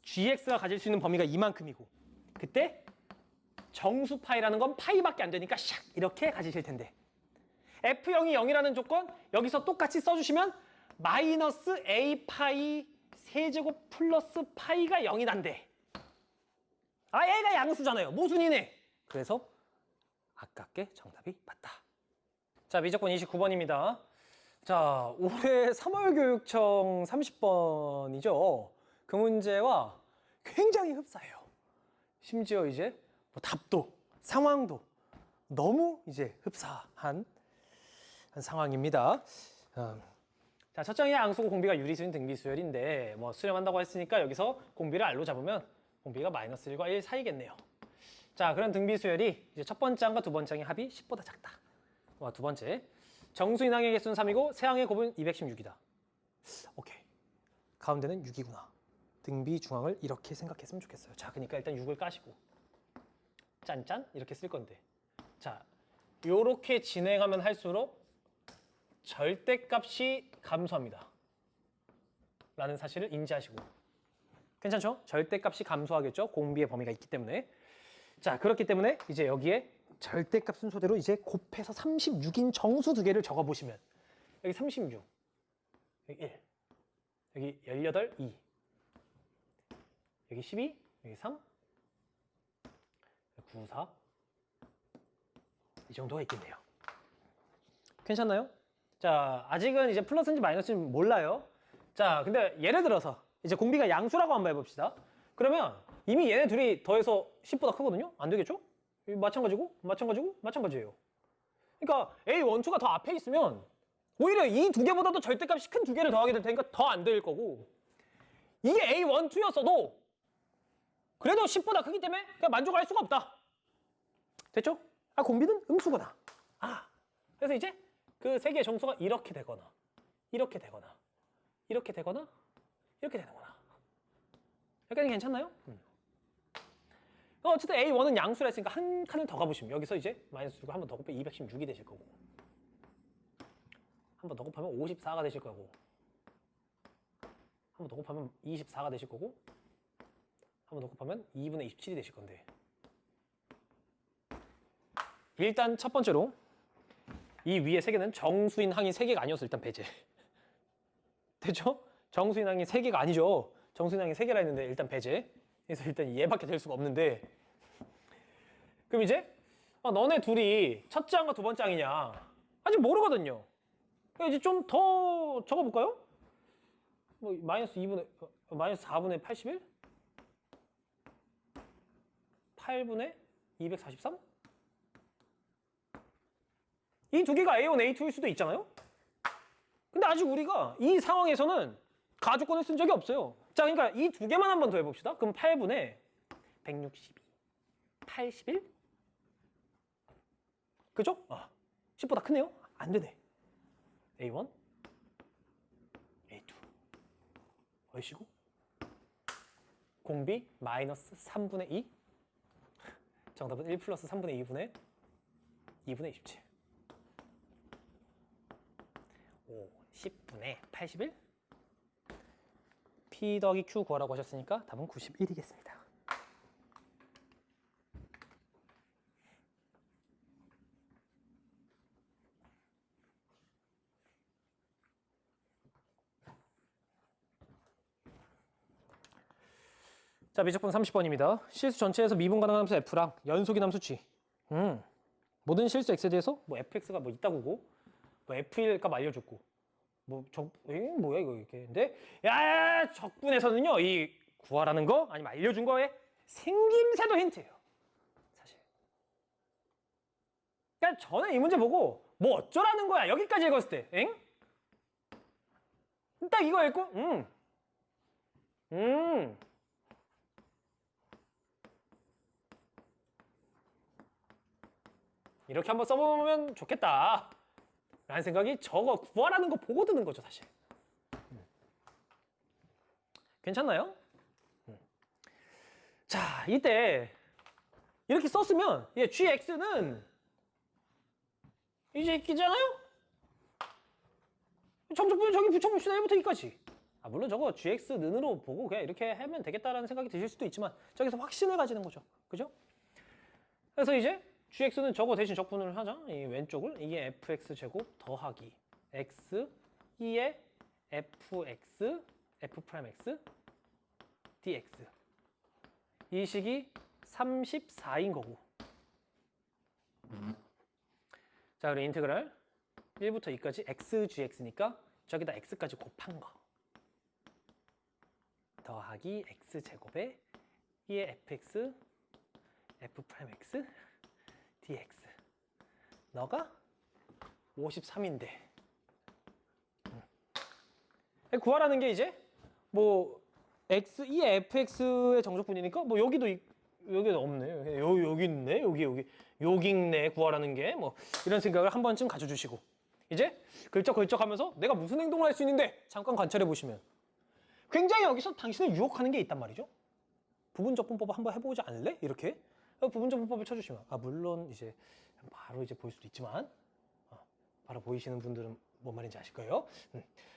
gx가 가질 수 있는 범위가 이만큼이고 그때 정수파이라는 건 파이밖에 안 되니까 샥 이렇게 가지실 텐데 f0이 0이라는 조건 여기서 똑같이 써주시면 마이너스 a파이 세제곱 플러스 파이가 0이 난대 얘가 양수잖아요 모순이네 그래서 아깝게 정답이 맞다 자 미적분 29번입니다 자 올해 3월 교육청 30번이죠 그 문제와 굉장히 흡사해요 심지어 이제 답도 상황도 너무 이제 흡사한 상황입니다 자 첫 장의 양수고 공비가 유리수인 등비수열인데 수렴한다고 했으니까 여기서 공비를 R로 잡으면 공비가 마이너스 1과 1 사이겠네요 자 그런 등비수열이 이제 첫 번째 항과 두 번째 항의 합이 10보다 작다 두 번째 정수인 항의 개수는 3이고 세항의 곱은 216이다 오케이 가운데는 6이구나 등비 중항을 이렇게 생각했으면 좋겠어요 자 그러니까 일단 6을 까시고 짠짠 이렇게 쓸 건데 자 요렇게 진행하면 할수록 절대값이 감소합니다 라는 사실을 인지하시고 괜찮죠? 절대값이 감소하겠죠? 공비의 범위가 있기 때문에 자 그렇기 때문에 이제 여기에 절대값 순서대로 이제 곱해서 36인 정수 두 개를 적어보시면 여기 36 여기 1 여기 18 2 여기 12 여기 3 9 4 이 정도가 있겠네요 괜찮나요? 자 아직은 이제 플러스인지 마이너스인지 몰라요 자 근데 예를 들어서 이제 공비가 양수라고 한번 해봅시다 그러면 이미 얘네 둘이 더해서 10보다 크거든요? 안 되겠죠? 마찬가지예요 그러니까 A12가 더 앞에 있으면 오히려 이 두 개보다도 절대값이 큰 두 개를 더하게 될 테니까 더 안 될 거고 이게 A12였어도 그래도 10보다 크기 때문에 그냥 만족을 할 수가 없다 됐죠? 공비는 음수구나 그래서 이제 그 세 개의 정수가 이렇게 되거나 이렇게 되거나 이렇게 되거나 이렇게 되는구나. 여기까지 괜찮나요? 어쨌든 A1은 양수라 했으니까 한 칸을 더 가보시면 여기서 이제 마이너스 6을 한 번 더 곱하면 216이 되실 거고 한 번 더 곱하면 54가 되실 거고 한 번 더 곱하면 24가 되실 거고 한 번 더 곱하면 2분의 27이 되실 건데 일단 첫 번째로 이 위에 세 개는 정수인 항이 세 개가 아니어서 일단 배제. 됐죠? 정수인 항이 세 개가 아니죠. 정수인 항이 세 개라 했는데 일단 배제. 그래서 일단 얘밖에 될 수가 없는데 그럼 이제 너네 둘이 첫째 항과 두 번째 항이냐 아직 모르거든요. 그러니까 이제 좀 더 적어볼까요? 뭐 마이너스 4분의 81? 8분의 243? 이 두 개가 A1, A2일 수도 있잖아요? 근데 아직 우리가 이 상황에서는 가주권을 쓴 적이 없어요. 자, 그러니까 이 두 개만 한 번 더 해봅시다. 그럼 8분의 162, 81? 그죠? 10보다 크네요? 안 되네. A1, A2. 얼씨구? 공비 마이너스 3분의 2. 정답은 1 플러스 3분의 2분의 27. 5, 10분의 81. P 더하기 Q 구하라고 하셨으니까 답은 91이겠습니다. 자, 미적분 30번입니다. 실수 전체에서 미분 가능한 함수 F랑 연속인 함수 G. 모든 실수 X에 대해서 뭐 FX가 뭐 있다고 고 뭐 F1 값 알려줬고 뭐야 이거 이렇게. 근데 야 적분에서는요 이 구하라는 거 아니면 알려준 거에 생김새도 힌트예요. 사실. 그러니까 저는 이 문제 보고 뭐 어쩌라는 거야 여기까지 읽었을 때, 엥? 딱 이거 읽고, 이렇게 한번 써보면 좋겠다 라는 생각이 저거 구하라는 거 보고 드는 거죠 사실. 괜찮나요? 자, 이때 이렇게 썼으면 GX는 이제 있잖아요? 정적분을 저기 붙여봅시다. 1부터 2까지. 물론 저거 GX 는으로 보고 그냥 이렇게 하면 되겠다라는 생각이 드실 수도 있지만 저기서 확신을 가지는 거죠. 그죠? 그래서 이제 GX는 저거 대신 적분을 하자. 이 왼쪽을 이게 fx 제곱 더하기 x 2의 fx f'x dx 이 식이 34인 거고. 자, 그리고 인테그랄 1부터 2까지 xgx니까 저기다 x까지 곱한 거 더하기 x 제곱에 2의 fx f'x dx 너가 53인데 구하라는 게 이제 뭐 x 2의 fx의 정적분이니까 뭐 여기도 없네. 여기 있네. 여기 있네. 구하라는 게 뭐 이런 생각을 한 번쯤 가져주시고 이제 걸쩍걸쩍하면서 내가 무슨 행동을 할 수 있는데 잠깐 관찰해 보시면 굉장히 여기서 당신을 유혹하는 게 있단 말이죠. 부분적분법 한번 해보지 않을래? 이렇게 부분적분법을 쳐주시면 물론 이제 바로 이제 보일 수도 있지만 바로 보이시는 분들은 뭔 말인지 아실 거예요.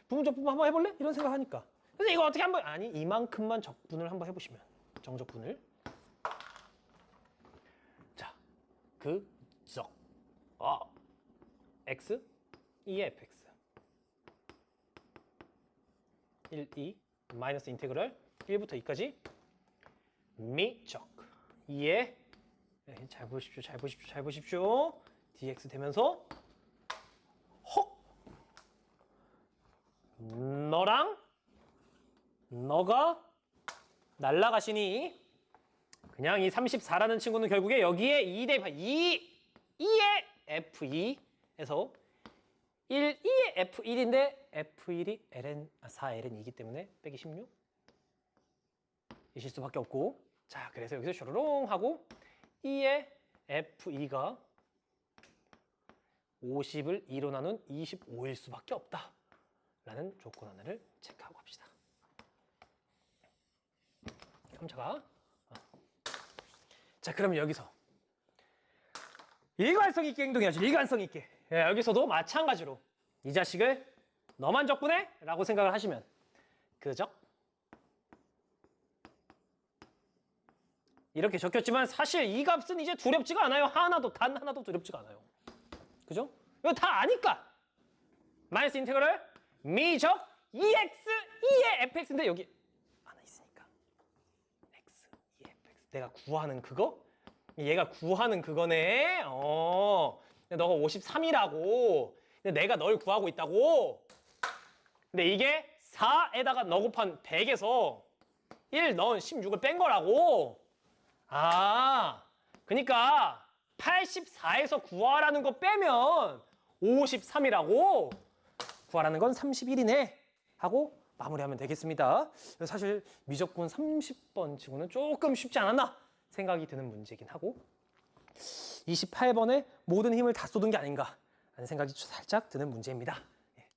부분적분법 한번 해볼래? 이런 생각하니까 그래서 이거 어떻게 한번 이만큼만 적분을 한번 해보시면 정적분을 자, x 2의 fx 1, 2 마이너스 인테그랄 1부터 2까지 미적 2의 잘 보십시오. dx 되면서 너가 날라가시니 그냥 이 34라는 친구는 결국에 여기에 2의 f2에서 2의 f1인데 f1이 4ln이기 때문에 빼기 16 이실 수밖에 없고 자, 그래서 여기서 슈르롱 하고 2의 f2가 50을 2로 나눈 25일 수밖에 없다 라는 조건 하나를 체크하고 합시다. 깜짝아. 자, 그러면 여기서 일관성 있게 행동해야지. 일관성 있게. 예, 여기서도 마찬가지로 이 자식을 너만 적분해? 라고 생각을 하시면 그죠? 이렇게 적혔지만 사실 이 값은 이제 두렵지가 않아요. 하나도 단 하나도 두렵지가 않아요. 그죠? 이거 다 아니까. 마이너스 인테그럴 미적 EX 2의 fx인데 여기 하나 있으니까 x 2fx 내가 구하는 그거? 얘가 구하는 그거네. 근데 너가 53이라고. 근데 내가 널 구하고 있다고. 근데 이게 4에다가 너 곱한 100에서 1 넣은 16을 뺀 거라고. 아, 그러니까 84에서 구하라는 거 빼면 53이라고. 구하라는 건 31이네 하고 마무리하면 되겠습니다. 사실 미적분 30번 치고는 조금 쉽지 않았나 생각이 드는 문제긴 하고 28번에 모든 힘을 다 쏟은 게 아닌가 하는 생각이 살짝 드는 문제입니다.